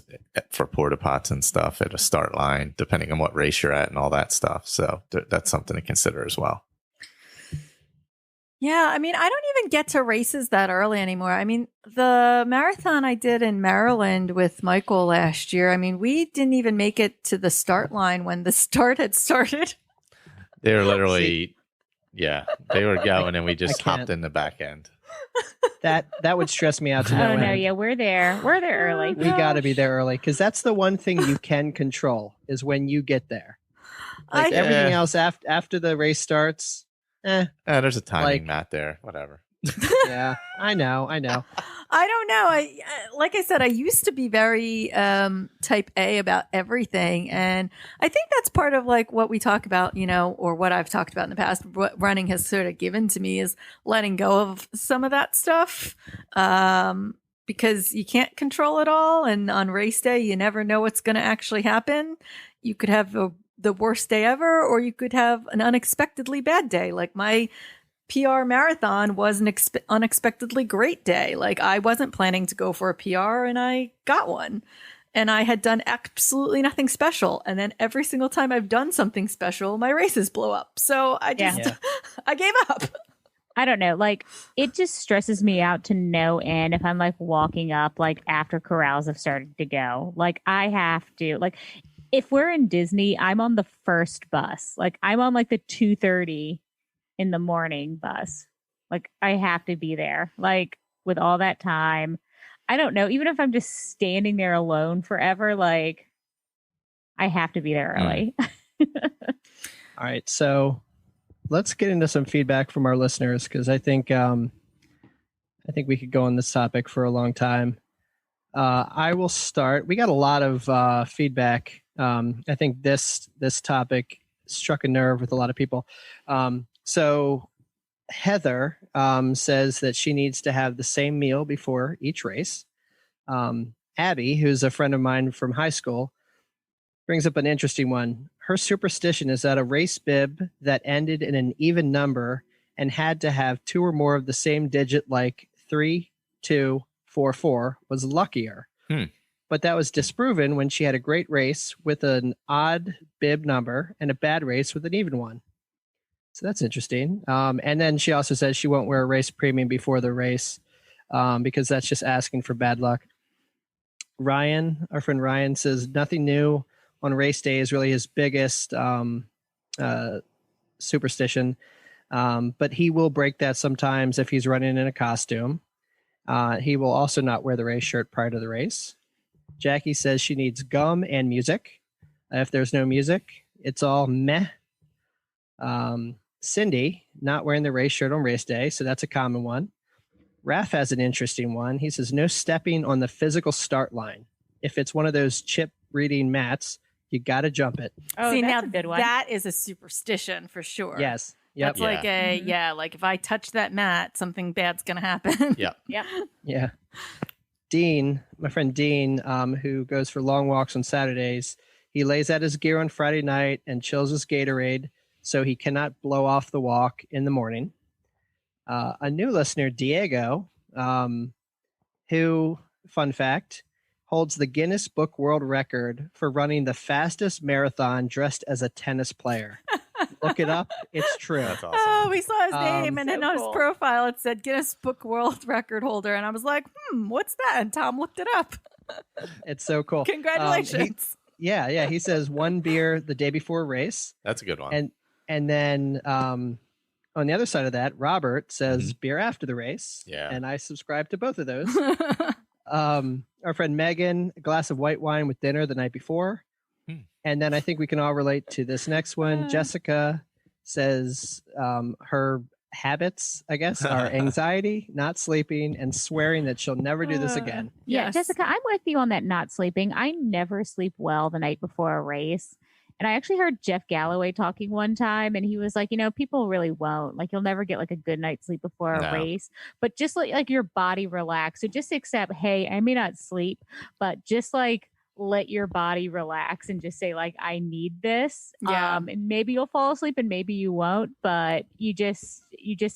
for porta pots and stuff at a start line, depending on what race you're at and all that stuff. So that's something to consider as well. Yeah, I mean, I don't even get to races that early anymore. I mean, the marathon I did in Maryland with Michael last year, I mean, we didn't even make it to the start line when the start had started. They were literally, they were going and we just hopped in the back end. That would stress me out to no end. end. No, yeah, we're there early. We got to be there early because that's the one thing you can control is when you get there. Like everything else after the race starts, there's a timing mat there, whatever. Yeah, I know. I don't know. Like I said, I used to be very type A about everything, and I think that's part of like what we talk about, or what I've talked about in the past. What running has sort of given to me is letting go of some of that stuff, because you can't control it all, and on race day, you never know what's going to actually happen. You could have the worst day ever, or you could have an unexpectedly bad day, like my PR marathon was an unexpectedly great day. Like I wasn't planning to go for a PR and I got one, and I had done absolutely nothing special. And then every single time I've done something special, my races blow up. So I just, I gave up. I don't know. Like it just stresses me out to no end if I'm like walking up, like after corrals have started to go, like I have to if we're in Disney, I'm on the first bus. Like I'm on like the 2:30 in the morning bus. Like I have to be there, like with all that time. I don't know, even if I'm just standing there alone forever, like I have to be there early. All right, so let's get into some feedback from our listeners because I think we could go on this topic for a long time. I will start. We got a lot of feedback. I think this topic struck a nerve with a lot of people. So Heather says that she needs to have the same meal before each race. Abby, who's a friend of mine from high school, brings up an interesting one. Her superstition is that a race bib that ended in an even number and had to have two or more of the same digit, like 3, 2, 4, 4, was luckier. But that was disproven when she had a great race with an odd bib number and a bad race with an even one. So that's interesting. And then she also says she won't wear a race premium before the race because that's just asking for bad luck. Ryan, our friend Ryan, says nothing new on race day is really his biggest superstition. But he will break that sometimes if he's running in a costume. He will also not wear the race shirt prior to the race. Jackie says she needs gum and music. If there's no music, it's all meh. Cindy, not wearing the race shirt on race day, so that's a common one. Raph has an interesting one. He says no stepping on the physical start line. If it's one of those chip reading mats, you got to jump it. Oh, see, now a good one. That is a superstition for sure. Yes. Yep. That's like like if I touch that mat, something bad's going to happen. Yep. Yeah. Dean, my friend Dean, who goes for long walks on Saturdays, he lays out his gear on Friday night and chills his Gatorade so he cannot blow off the walk in the morning. A new listener, Diego, who, fun fact, holds the Guinness Book World Record for running the fastest marathon dressed as a tennis player. Look it up. It's true. That's awesome. Oh, we saw his name, and then on his profile it said Guinness Book World Record holder, and I was like, what's that? And Tom looked it up. It's so cool. Congratulations. He says one beer the day before a race. That's a good one. And then on the other side of that, Robert says beer after the race. Yeah. And I subscribe to both of those. Our friend Megan, a glass of white wine with dinner the night before. And then I think we can all relate to this next one. Jessica says her habits, I guess, are anxiety, not sleeping, and swearing that she'll never do this again. Yeah, Jessica, I'm with you on that not sleeping. I never sleep well the night before a race. And I actually heard Jeff Galloway talking one time, and he was like, people really won't. Like, you'll never get like a good night's sleep before a race, but just like your body relax. So just accept, hey, I may not sleep, but just like let your body relax and just say like, I need this. And maybe you'll fall asleep and maybe you won't, but you just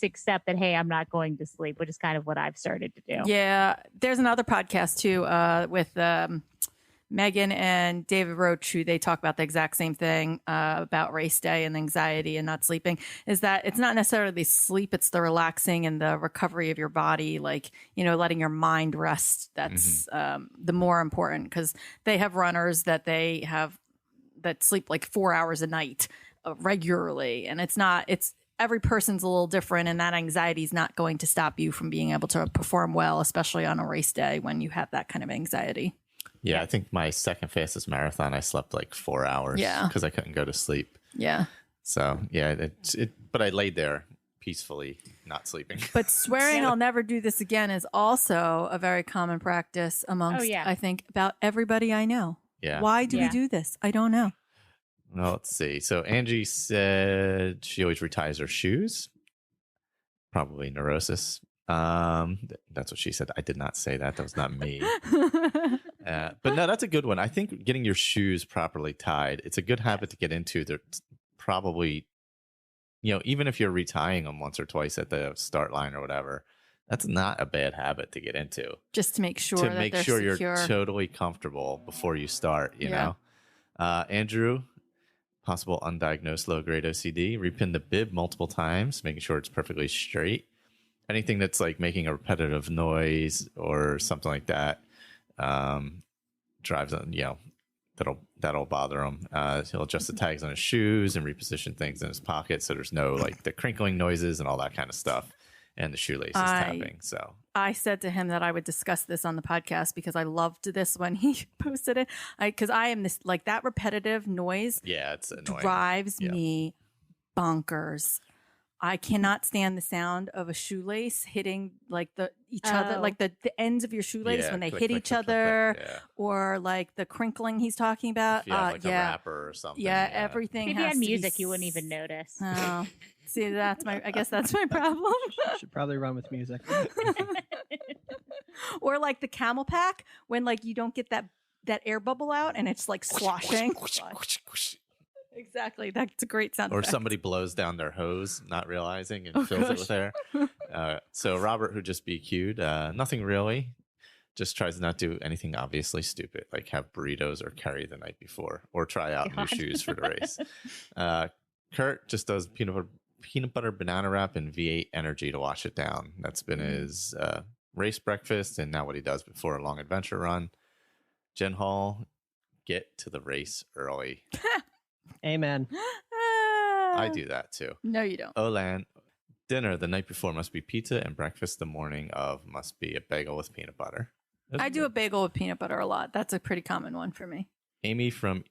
accept that, hey, I'm not going to sleep, which is kind of what I've started to do. Yeah. There's another podcast too, with Megan and David Roach, who they talk about the exact same thing about race day and anxiety and not sleeping, is that it's not necessarily the sleep, it's the relaxing and the recovery of your body, like, letting your mind rest. That's the more important, because they have runners that that sleep like 4 hours a night regularly. And it's every person's a little different, and that anxiety is not going to stop you from being able to perform well, especially on a race day when you have that kind of anxiety. Yeah, I think my second fastest marathon, I slept like 4 hours because I couldn't go to sleep. Yeah. So, but I laid there peacefully, not sleeping. But swearing I'll never do this again is also a very common practice amongst, I think, about everybody I know. Yeah. Why do we do this? I don't know. Well, let's see. So Angie said she always reties her shoes. Probably neurosis. That's what she said. I did not say that. That was not me. But no, that's a good one. I think getting your shoes properly tied, it's a good habit to get into. They're probably, even if you're retying them once or twice at the start line or whatever, that's not a bad habit to get into. Just to make sure you're totally comfortable before you start, you know. Andrew, possible undiagnosed low-grade OCD, repin the bib multiple times, making sure it's perfectly straight. Anything that's like making a repetitive noise or something like that drives on, that'll bother him. He'll adjust the tags on his shoes and reposition things in his pocket so there's no like the crinkling noises and all that kind of stuff, and the shoelaces tapping. So I said to him that I would discuss this on the podcast because I loved this when he posted it. Because I am this, like, that repetitive noise. Yeah, it's annoying. Drives me bonkers. I cannot stand the sound of a shoelace hitting like each other, like the ends of your shoelace when they hit each other, or like the crinkling he's talking about. Like a wrapper or something. Yeah, everything. If you had music, you wouldn't even notice. Oh, see, I guess that's my problem. Should probably run with music. Or like the camel pack, when like you don't get that air bubble out and it's like sloshing. Exactly. That's a great sound effect. Or somebody blows down their hose, not realizing, and fills it with air. So Robert, who just BQ'd, nothing really. Just tries not to do anything obviously stupid, like have burritos or curry the night before, or try out new shoes for the race. Kurt just does peanut butter banana wrap and V8 energy to wash it down. That's been his race breakfast, and now what he does before a long adventure run. Jen Hall, get to the race early. Amen. I do that too. No, you don't. Olan, dinner the night before must be pizza, and breakfast the morning of must be a bagel with peanut butter. I do a bagel with peanut butter a lot. That's a pretty common one for me. Amy from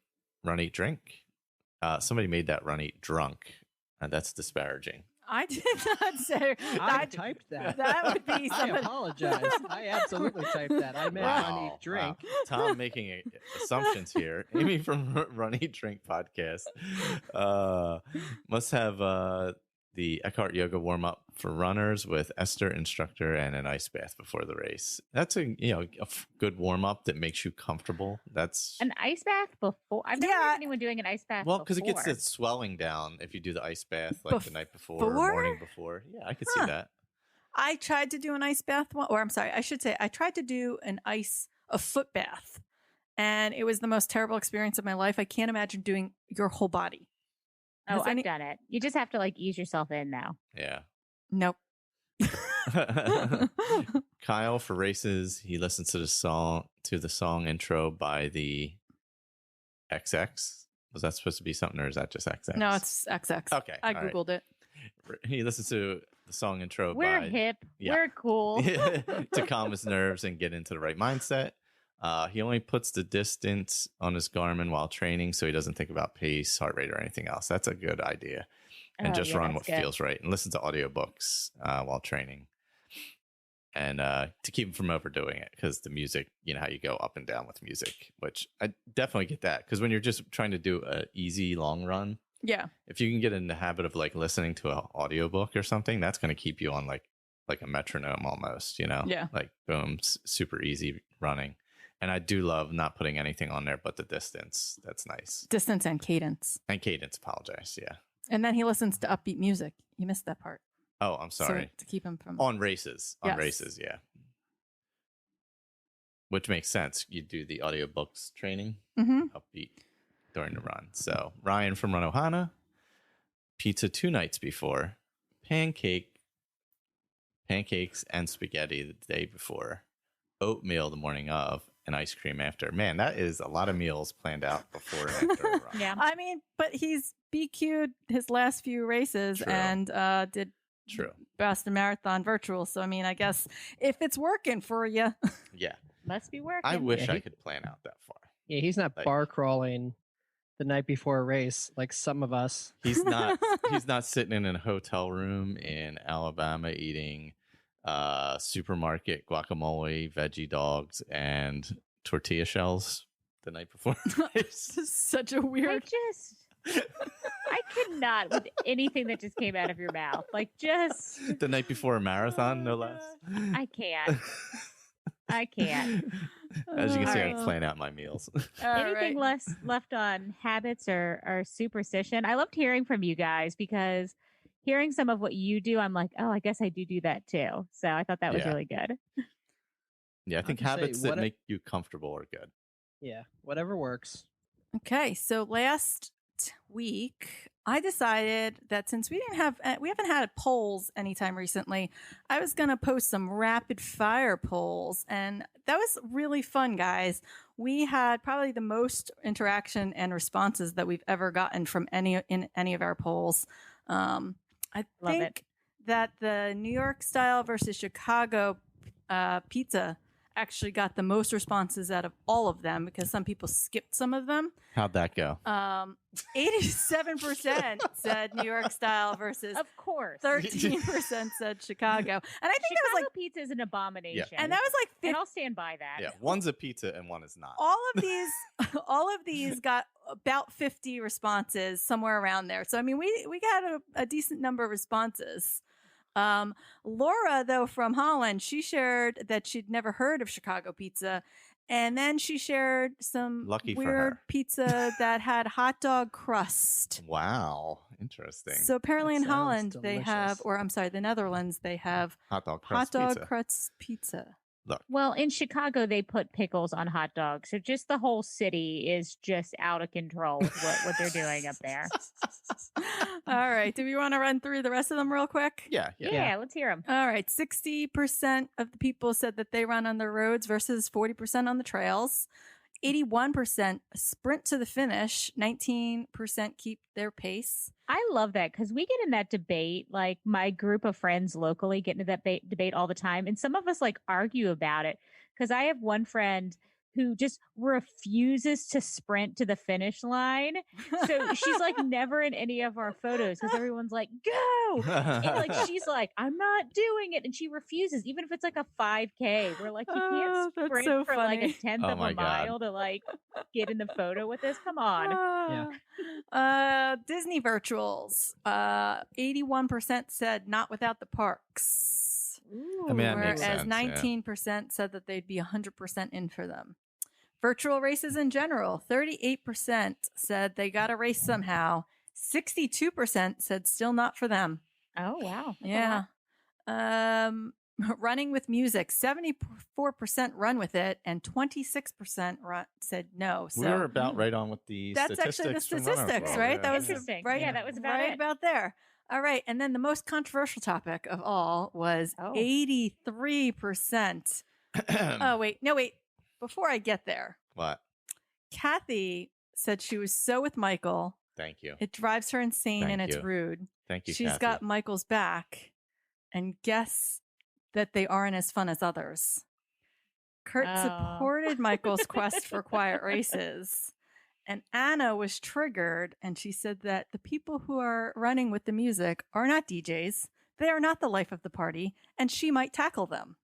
Run Eat Drink. Somebody made that Run Eat Drunk, and that's disparaging. I did not say. I typed that. That would be something. I apologize. I absolutely typed that. I meant Run Eat Drink. Wow. Tom making assumptions here. Amy from Run Eat Drink podcast must have the Eckhart Yoga warm up for runners with Esther instructor and an ice bath before the race. That's a good warm up that makes you comfortable. That's an ice bath before. I've never heard anyone doing an ice bath. Well, because it gets the swelling down if you do the ice bath like the night before or morning before. Yeah, I could see that. I tried to do an ice bath I tried to do a foot bath, and it was the most terrible experience of my life. I can't imagine doing your whole body. Oh, I've done it. You just have to ease yourself in now. Yeah. Nope. Kyle for races, he listens to the song intro by the XX. Was that supposed to be something, or is that just XX? No, it's XX. Okay. I Googled it. He listens to the song intro We're hip. Yeah. We're cool. To calm his nerves and get into the right mindset. He only puts the distance on his Garmin while training, so he doesn't think about pace, heart rate, or anything else. That's a good idea. And just run what feels right, and listen to audiobooks while training. And to keep him from overdoing it, because the music, how you go up and down with music, which I definitely get that. Because when you're just trying to do an easy long run, yeah, if you can get in the habit of listening to an audiobook or something, that's going to keep you on like a metronome almost, Yeah. Like boom, super easy running. And I do love not putting anything on there but the distance. That's nice. Distance and cadence. Apologize. Yeah. And then he listens to upbeat music. You missed that part. Oh, I'm sorry. So, to keep him from on races. Yeah. Which makes sense. You do the audiobooks training upbeat during the run. So Ryan from Run Ohana, pizza 2 nights before, pancakes and spaghetti the day before, oatmeal the morning of, and ice cream after. Man, that is a lot of meals planned out before and after a run. Yeah. I mean, but he's BQ'd his last few races and did Boston Marathon virtual. So, I mean, I guess if it's working for you. Yeah. Must be working. I wish I could plan out that far. Yeah, he's not bar crawling the night before a race like some of us. He's not sitting in a hotel room in Alabama eating supermarket guacamole, veggie dogs, and tortilla shells the night before. This is such a weird. I cannot with anything that just came out of your mouth. Just the night before a marathon, no less. I can't. As you can see, I plan out my meals. Anything left on habits or superstition? I loved hearing from you guys, because hearing some of what you do, I'm like, oh, I guess I do that too. So I thought that was really good. Yeah, I think habits that make you comfortable are good. Yeah, whatever works. Okay, so last week I decided that since we haven't had polls anytime recently, I was going to post some rapid fire polls, and that was really fun, guys. We had probably the most interaction and responses that we've ever gotten from any of our polls. I think that the New York style versus Chicago pizza actually got the most responses out of all of them, because some people skipped some of them. How'd that go? 87% said New York style versus, of course, 13% said Chicago. And I think Chicago that was pizza is an abomination. Yeah. And that was and I'll stand by that. Yeah, one's a pizza and one is not. All of these got about 50 responses, somewhere around there. So I mean, we got a decent number of responses. Laura, though, from Holland, she shared that she'd never heard of Chicago pizza, and then she shared some weird pizza that had hot dog crust. Wow, interesting. So apparently in Holland they have, or I'm sorry, the Netherlands, they have hot dog crust pizza. Look. Well, in Chicago, they put pickles on hot dogs. So just the whole city is just out of control with what they're doing up there. All right. Do we want to run through the rest of them real quick? Yeah, let's hear them. All right. 60% of the people said that they run on the roads versus 40% on the trails. 81% sprint to the finish. 19% keep their pace. I love that because we get in that debate. Like my group of friends locally get into that debate all the time. And some of us like argue about it because I have one friend who just refuses to sprint to the finish line. So she's like never in any of our photos because everyone's like, go. And like she's like, I'm not doing it. And she refuses, even if it's like a 5K. We're like, you can't sprint so for funny. like a tenth of a mile to like get in the photo with us. Come on. Disney virtuals. 81% said not without the parks. Ooh, I mean, that makes whereas sense, 19% said that they'd be 100% in for them. Virtual races in general, 38% said they got a race somehow. 62% said still not for them. Oh, wow. That's running with music, 74% run with it, and 26% said no. So we're about right on with the that's actually the statistics, right? Yeah. That was Interesting. right. Yeah, that was about right it. about there. All right, and then the most controversial topic of all was 83%. Oh wait. Before I get there, What? Kathy said she was so with Michael. Thank you. It drives her insane Thank and it's you. rude. Thank you, She's Kathy. got Michael's back, and guess that they aren't as fun as others. Kurt supported Michael's quest for quiet races, and Anna was triggered, and she said that the people who are running with the music are not DJs. They are not the life of the party, and she might tackle them.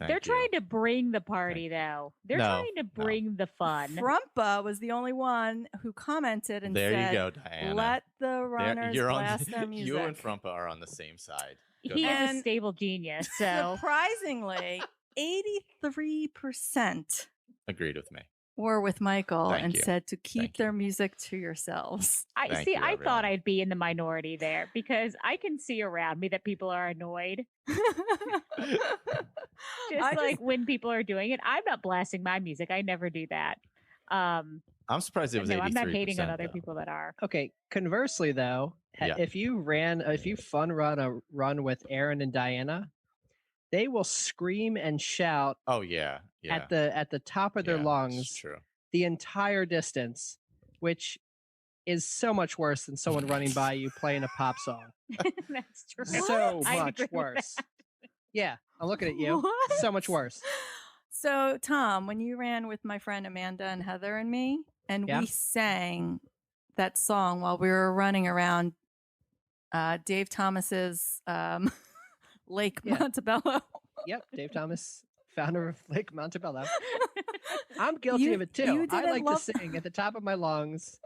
They're trying to bring the party, though. They're trying to bring the fun. Frumpa was the only one who commented and there said, you go, Diana. Let the runners blast their music. You and Frumpa are on the same side. He is a stable genius, so... Surprisingly, 83% agreed with me. Were with Michael Thank you. Said to keep their music to yourselves. I thought I'd be in the minority there because I can see around me that people are annoyed. just when people are doing it, I'm not blasting my music. I never do that. I'm surprised it was 83%. I'm not hating on other people that are. Okay. Conversely, though, if you fun run a run with Erin and Diana, they will scream and shout. Oh yeah. At the top of their lungs, true. The entire distance, which is so much worse than someone running by you playing a pop song. That's true. So much worse. Yeah, I'm looking at you. What? So much worse. So, Tom, when you ran with my friend Amanda and Heather and me, and we sang that song while we were running around Dave Thomas's Lake Montebello. Yep, Dave Thomas, founder of Lake Montebello. I'm guilty of it too. I like to sing at the top of my lungs.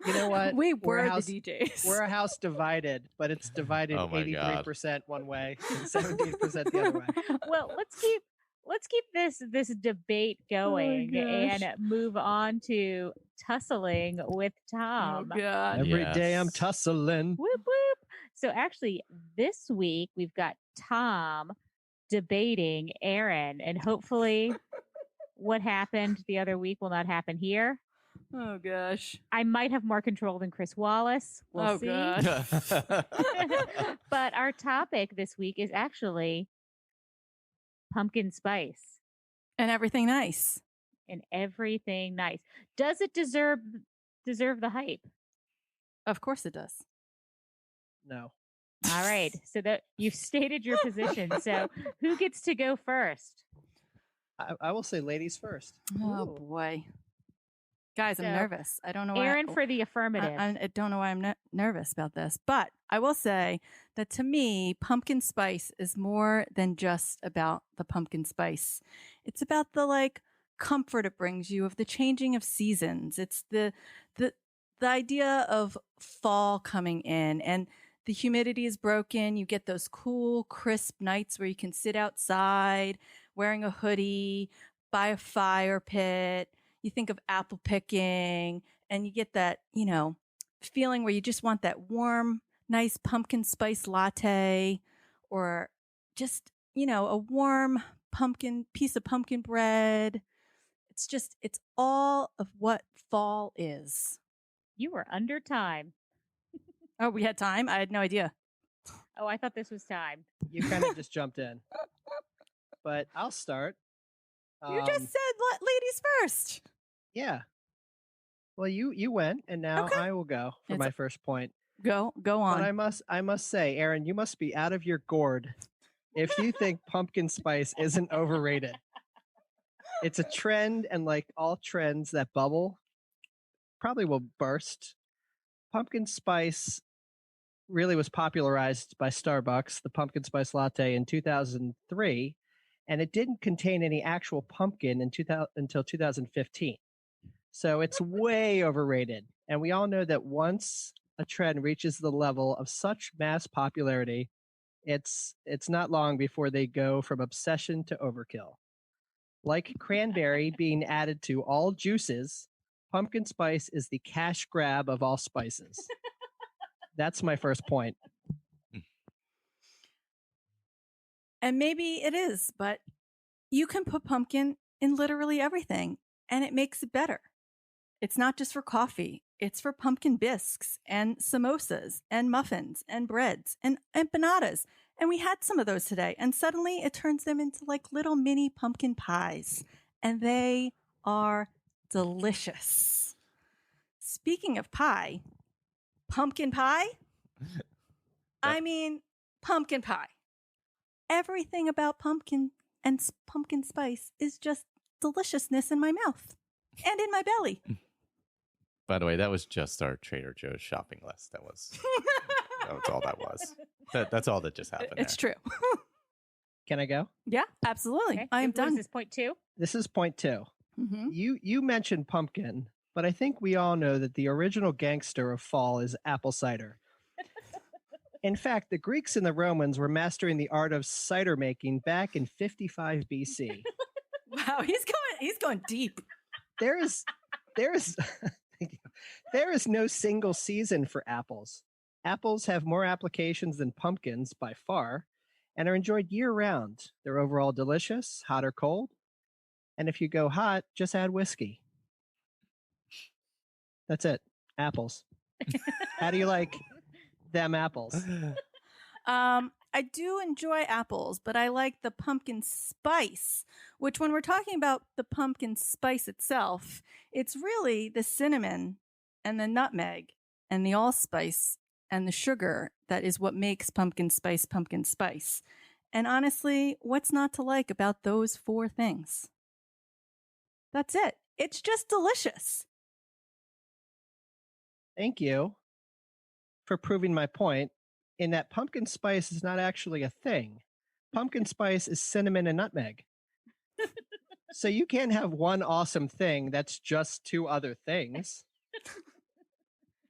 You know what? We were the DJs. We're a house divided, but it's divided 83% one way and 17% the other way. Well, let's keep this debate going and move on to tussling with Tom. Oh, God. Every day I'm tussling. Whoop whoop. So actually, this week we've got Tom debating Erin, and hopefully, what happened the other week will not happen here. Oh gosh. I might have more control than Chris Wallace. We'll see. Gosh. But our topic this week is actually pumpkin spice. And everything nice. Does it deserve the hype? Of course it does. No. All right. So that you've stated your position. So who gets to go first? I will say ladies first. Oh boy. Guys, I'm nervous. I don't know why. Erin for the affirmative. I don't know why I'm nervous about this, but I will say that to me, pumpkin spice is more than just about the pumpkin spice. It's about the comfort it brings you of the changing of seasons. It's the idea of fall coming in and the humidity is broken. You get those cool, crisp nights where you can sit outside wearing a hoodie by a fire pit. You think of apple picking and you get that, feeling where you just want that warm, nice pumpkin spice latte or just, a warm piece of pumpkin bread. It's all of what fall is. You were under time. Oh, we had time? I had no idea. Oh, I thought this was time. You kind of just jumped in. But I'll start. You just said ladies first. Yeah. Well, you went, and now Okay. I will go for my first point. Go on. But I must say, Erin, you must be out of your gourd if you think pumpkin spice isn't overrated. It's a trend, and like all trends that bubble, probably will burst. Pumpkin spice really was popularized by Starbucks, the pumpkin spice latte, in 2003, and it didn't contain any actual pumpkin until 2015. So it's way overrated. And we all know that once a trend reaches the level of such mass popularity, it's not long before they go from obsession to overkill. Like cranberry being added to all juices, pumpkin spice is the cash grab of all spices. That's my first point. And maybe it is, but you can put pumpkin in literally everything, and it makes it better. It's not just for coffee. It's for pumpkin bisques and samosas and muffins and breads and empanadas. And we had some of those today. And suddenly it turns them into like little mini pumpkin pies. And they are delicious. Speaking of pie, pumpkin pie? I mean, pumpkin pie. Everything about pumpkin and pumpkin spice is just deliciousness in my mouth and in my belly. By the way, that was just our Trader Joe's shopping list. That was all that was. That's all that just happened. It's true. Can I go? Yeah, absolutely. Okay. I am done. Is this point 2? This is point 2. Mm-hmm. You mentioned pumpkin, but I think we all know that the original gangster of fall is apple cider. In fact, the Greeks and the Romans were mastering the art of cider making back in 55 BC. Wow, he's going deep. There is there is no single season for apples. Apples have more applications than pumpkins by far and are enjoyed year-round. They're overall delicious, hot or cold. And if you go hot, just add whiskey. That's it. Apples. How do you like them apples? I do enjoy apples, but I like the pumpkin spice, which when we're talking about the pumpkin spice itself, it's really the cinnamon and the nutmeg and the allspice and the sugar that is what makes pumpkin spice pumpkin spice. And honestly, what's not to like about those 4 things? That's it. It's just delicious. Thank you for proving my point in that pumpkin spice is not actually a thing. Pumpkin spice is cinnamon and nutmeg. So you can't have one awesome thing that's just 2 other things.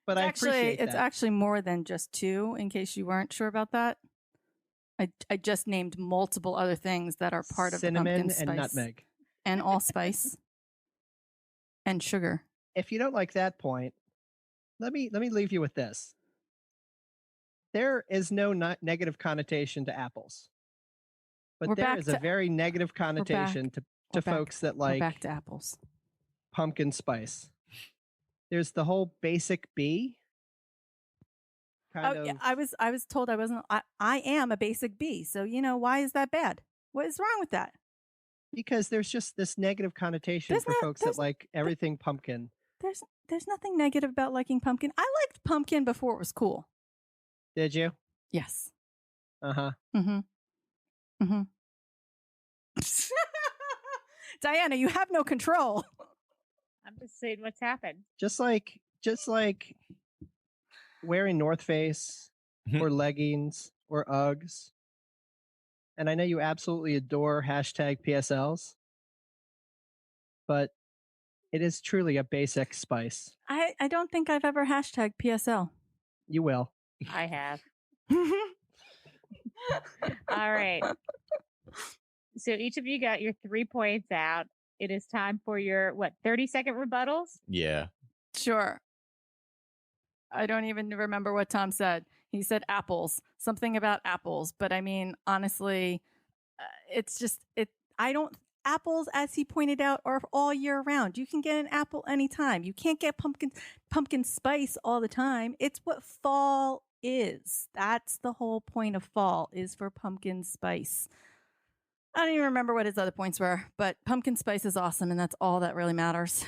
But I appreciate that. It's actually more than just 2, in case you weren't sure about that. I just named multiple other things that are part of cinnamon pumpkin spice. And nutmeg. And allspice. And sugar. If you don't like that point, let me leave you with this. There is no negative connotation to apples. But there is a very negative connotation to folks that like back to apples. Pumpkin spice. There's the whole basic bee. Yeah, I was told I wasn't. I am a basic bee. So why is that bad? What is wrong with that? Because there's just this negative connotation for folks that like everything pumpkin. There's nothing negative about liking pumpkin. I liked pumpkin before it was cool. Did you? Yes. Uh-huh. Mm-hmm. Mm-hmm. Diana, you have no control. I'm just saying what's happened. Just like wearing North Face or leggings or Uggs. And I know you absolutely adore #PSLs, but it is truly a basic spice. I don't think I've ever #PSL. You will. I have. All right. So each of you got your 3 points out. It is time for your 30-second rebuttals? Yeah. Sure. I don't even remember what Tom said. He said apples, something about apples. But I mean, honestly, it's just apples, as he pointed out, are all year round. You can get an apple anytime. You can't get pumpkin spice all the time. It's what fall is. That's the whole point of fall, is for pumpkin spice. I don't even remember what his other points were, but pumpkin spice is awesome, and that's all that really matters.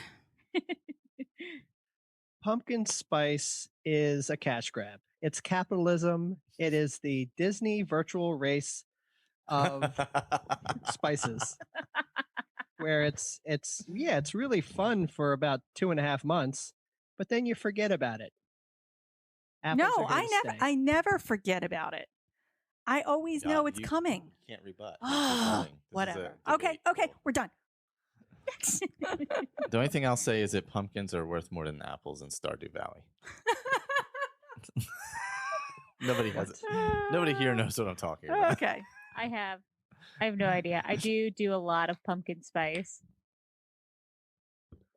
Pumpkin spice is a cash grab. It's capitalism. It is the Disney virtual race of spices, where it's really fun for about 2.5 months, but then you forget about it. Apples No, I never forget about it. I always know it's coming. You can't rebut. Whatever. Okay, we're done. The only thing I'll say is that pumpkins are worth more than apples in Stardew Valley. Nobody here knows what I'm talking about. Okay. I have no idea. I do a lot of pumpkin spice.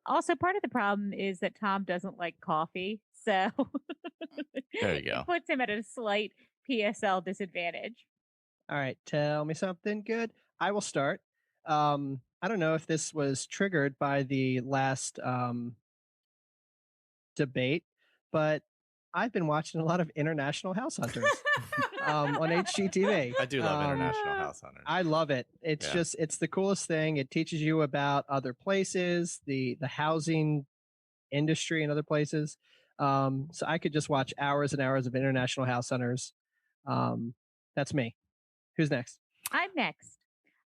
Also, part of the problem is that Tom doesn't like coffee, so there you go. It puts him at a slight PSL disadvantage. All right, tell me something good. I will start. I don't know if this was triggered by the last debate, but I've been watching a lot of International House Hunters on HGTV. I do love International House Hunters. I love it. It's it's the coolest thing. It teaches you about other places, the housing industry in other places. So I could just watch hours and hours of International House Hunters. That's me. Who's next? I'm next.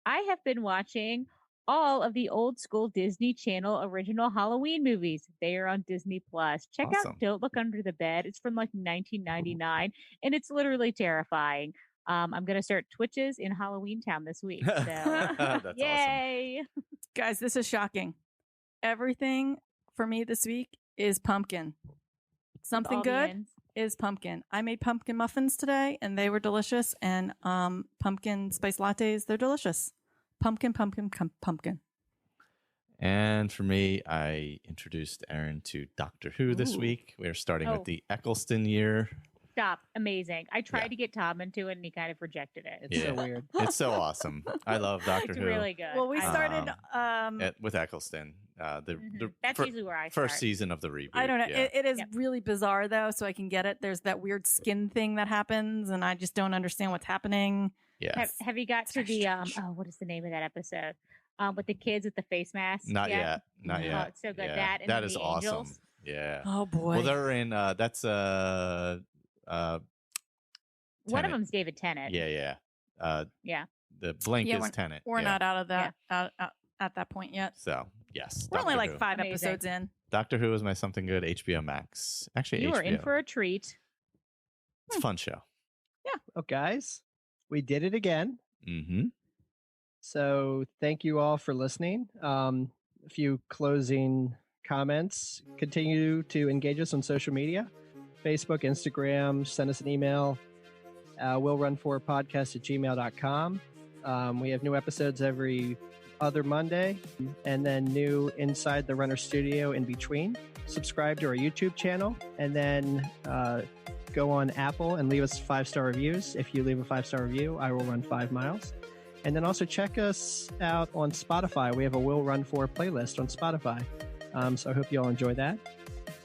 I have been watching all of the old school Disney Channel original Halloween movies. They are on Disney Plus. Check out Don't Look Under the Bed. It's from like 1999, and it's literally terrifying. I'm going to start Twitches in Halloween Town this week. So, that's yay. Awesome. Guys, this is shocking. Everything for me this week is pumpkin. Something good is pumpkin. I made pumpkin muffins today, and they were delicious. And pumpkin spice lattes, they're delicious. Pumpkin. And for me, I introduced Erin to Doctor Who this week. We're starting with the Eccleston year. Stop. Amazing. I tried to get Tom into it, and he kind of rejected it. It's so weird. It's so awesome. I love Doctor Who. It's really good. Well, we started with Eccleston. That's usually where I start. First season of the reboot. I don't know. Yeah. It is really bizarre, though, so I can get it. There's that weird skin thing that happens, and I just don't understand what's happening. Yeah. Have you got to the what is the name of that episode? With the kids with the face masks? Not yet. Not yet. Oh, it's so good. Yeah. That is the awesome. Angels. Yeah. Oh boy. Well, they're in. That's one of them's David Tennant. Yeah. Yeah. The Blink is Tennant. We're not out of that out at that point yet. So yes, we're Doctor only like Who. 5 episodes in. Doctor Who is my something good. HBO Max. Actually, you HBO. are in for a treat. It's a fun show. Yeah. Oh, guys, we did it again. Mm-hmm. So thank you all for listening. A few closing comments. Continue to engage us on social media, Facebook, Instagram. Send us an email. We'll run for podcast@gmail.com. We have new episodes every other Monday, and then new Inside the Runner Studio in between. Subscribe to our YouTube channel, and then go on Apple and leave us 5-star reviews. If you leave a 5-star review, I will run 5 miles. And then also check us out on Spotify. We have a Will Run For playlist on Spotify. So I hope you all enjoy that.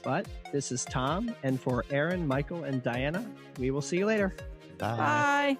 But this is Tom, and for Erin, Michael, and Diana, we will see you later. Bye. Bye.